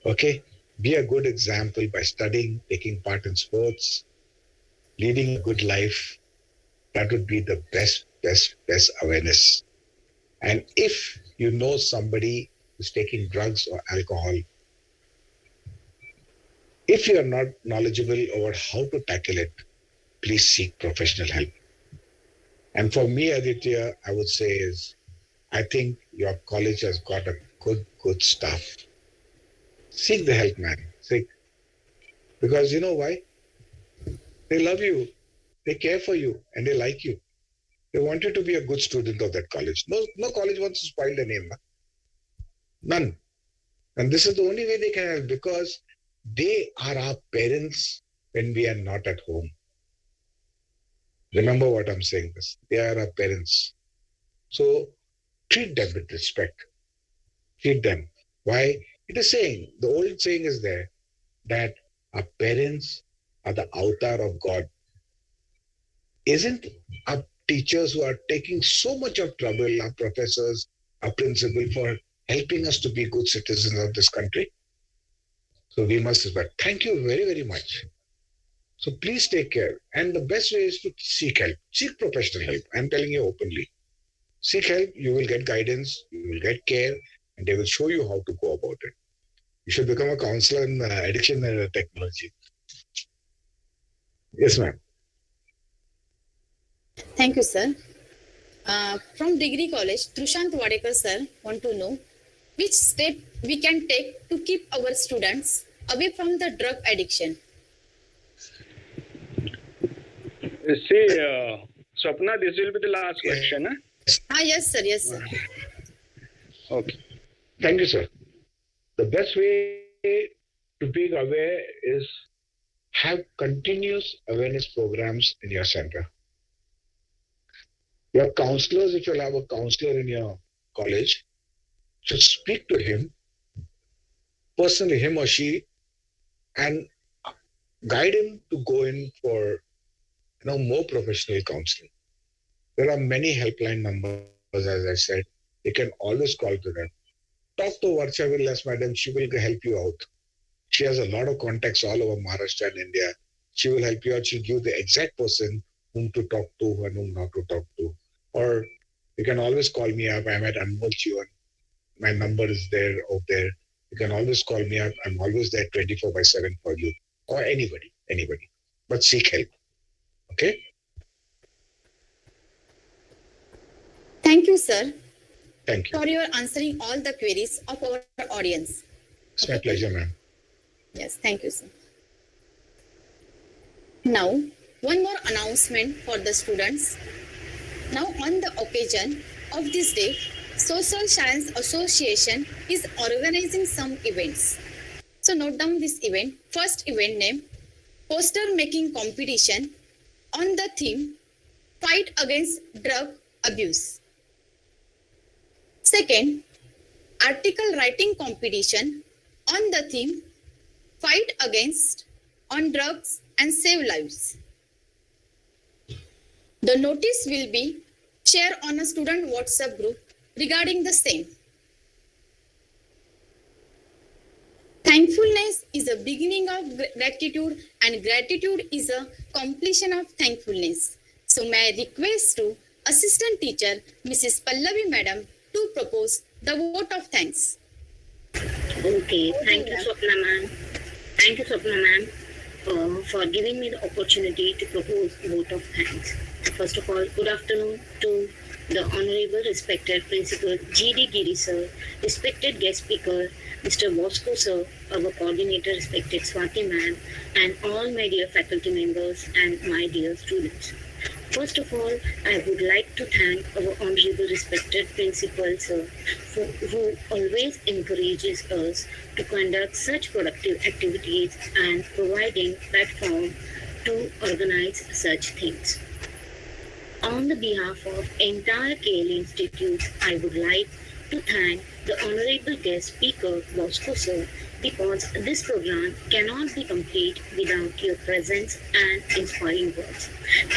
Okay? Be a good example by studying, taking part in sports, leading a good life. That would be the best awareness. And if you know somebody who's taking drugs or alcohol, if you are not knowledgeable about how to tackle it, please seek professional help. And for me, Aditya, I would say is, I think your college has got a good staff. Seek the help, man. Seek. Because you know why? They love you, they care for you, and they like you. They want you to be a good student of that college. No college wants to spoil the name. None. And this is the only way they can help, because they are our parents when we are not at home. Remember what I'm saying this. They are our parents. So treat them with respect. Treat them. Why? It is saying, the old saying is there, that our parents are the avatar of God. Isn't our teachers who are taking so much of trouble, our professors, our principal, for helping us to be good citizens of this country? So we must respect. Thank you very, very much. So please take care. And the best way is to seek help. Seek professional help. I'm telling you openly. Seek help, you will get guidance, you will get care, and they will show you how to go about it. You should become a counselor in addiction and technology. Yes, ma'am. Thank you, sir. From Degree College, Trushant Wadekar, sir, want to know which step we can take to keep our students away from the drug addiction. See, Swapna, this will be the last question. Yes, sir. Yes, sir. Okay. Thank you, sir. The best way to be aware is have continuous awareness programs in your center. Your counselors, if you'll have a counselor in your college, should speak to him personally, him or she, and guide him to go in for more professional counseling. There are many helpline numbers, as I said. You can always call to them. talk to Varsha Villas, madam. She will help you out. She has a lot of contacts all over Maharashtra and India. She will help you out. She'll give the exact person whom to talk to and whom not to talk to. Or you can always call me up. I'm at Anmol Chivan. My number is there out there. You can always call me up. I'm always there 24/7 for you. Or anybody. But seek help. Okay? Thank you, sir, Thank you. for your answering all the queries of our audience. It's my pleasure, ma'am. Yes, thank you, sir. Now, one more announcement for the students. Now, on the occasion of this day, Social Science Association is organizing some events. So, note down this event. First event name, poster making competition on the theme, fight against drug abuse. Second, article writing competition on the theme, fight against on drugs and save lives. The notice will be shared on a student WhatsApp group regarding the same. Thankfulness is a beginning of gratitude, and gratitude is a completion of thankfulness. So may I request to Assistant Teacher Mrs. Pallavi Madam to propose the vote of thanks. Okay, thank you, Swapna ma'am. Thank you, Swapna ma'am, for giving me the opportunity to propose vote of thanks. First of all, good afternoon to the Honorable Respected Principal G.D. Giri sir, respected guest speaker Mr. Bosco sir, our coordinator respected Swati ma'am, and all my dear faculty members and my dear students. First of all, I would like to thank our honorable respected principal sir who always encourages us to conduct such productive activities and providing platform to organize such things. On the behalf of entire KL Institute, I would like to thank the honorable guest speaker Bosco sir, because this program cannot be complete without your presence and inspiring words.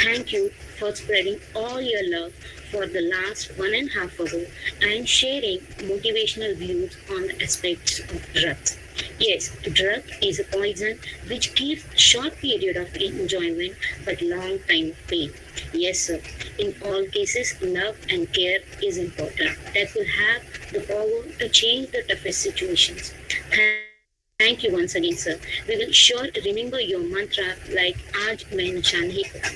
Thank you for spreading all your love for the last 1.5 hours and sharing motivational views on the aspects of drugs. Yes, drug is a poison which gives short period of enjoyment but long time of pain. Yes, sir. In all cases, love and care is important. That will have the power to change the toughest situations. Thank you once again, sir. We will sure remember your mantra like Aaj Main Nishan Hi Kar.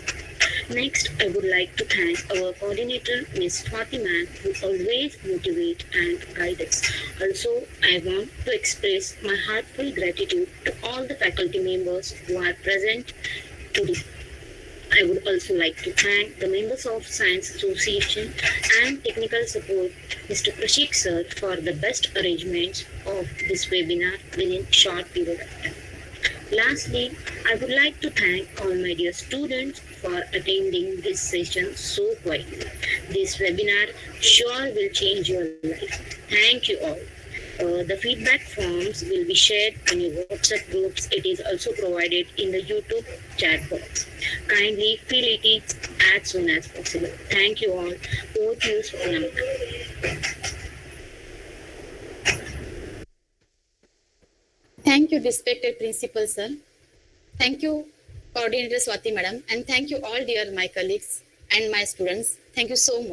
Next, I would like to thank our coordinator, Ms. Swati ma'am, who always motivate and guide us. Also, I want to express my heartfelt gratitude to all the faculty members who are present today. I would also like to thank the members of Science Association and technical support, Mr. Prashik sir, for the best arrangements of this webinar within short period of time. Lastly, I would like to thank all my dear students for attending this session so quietly. This webinar sure will change your life. Thank you all. The feedback forms will be shared in your WhatsApp groups. It is also provided in the YouTube chat box. Kindly fill it as soon as possible. Thank you all. Over to you, Swapna. Thank you, respected principal sir. Thank you, coordinator Swati madam, and thank you all dear my colleagues and my students. Thank you so much.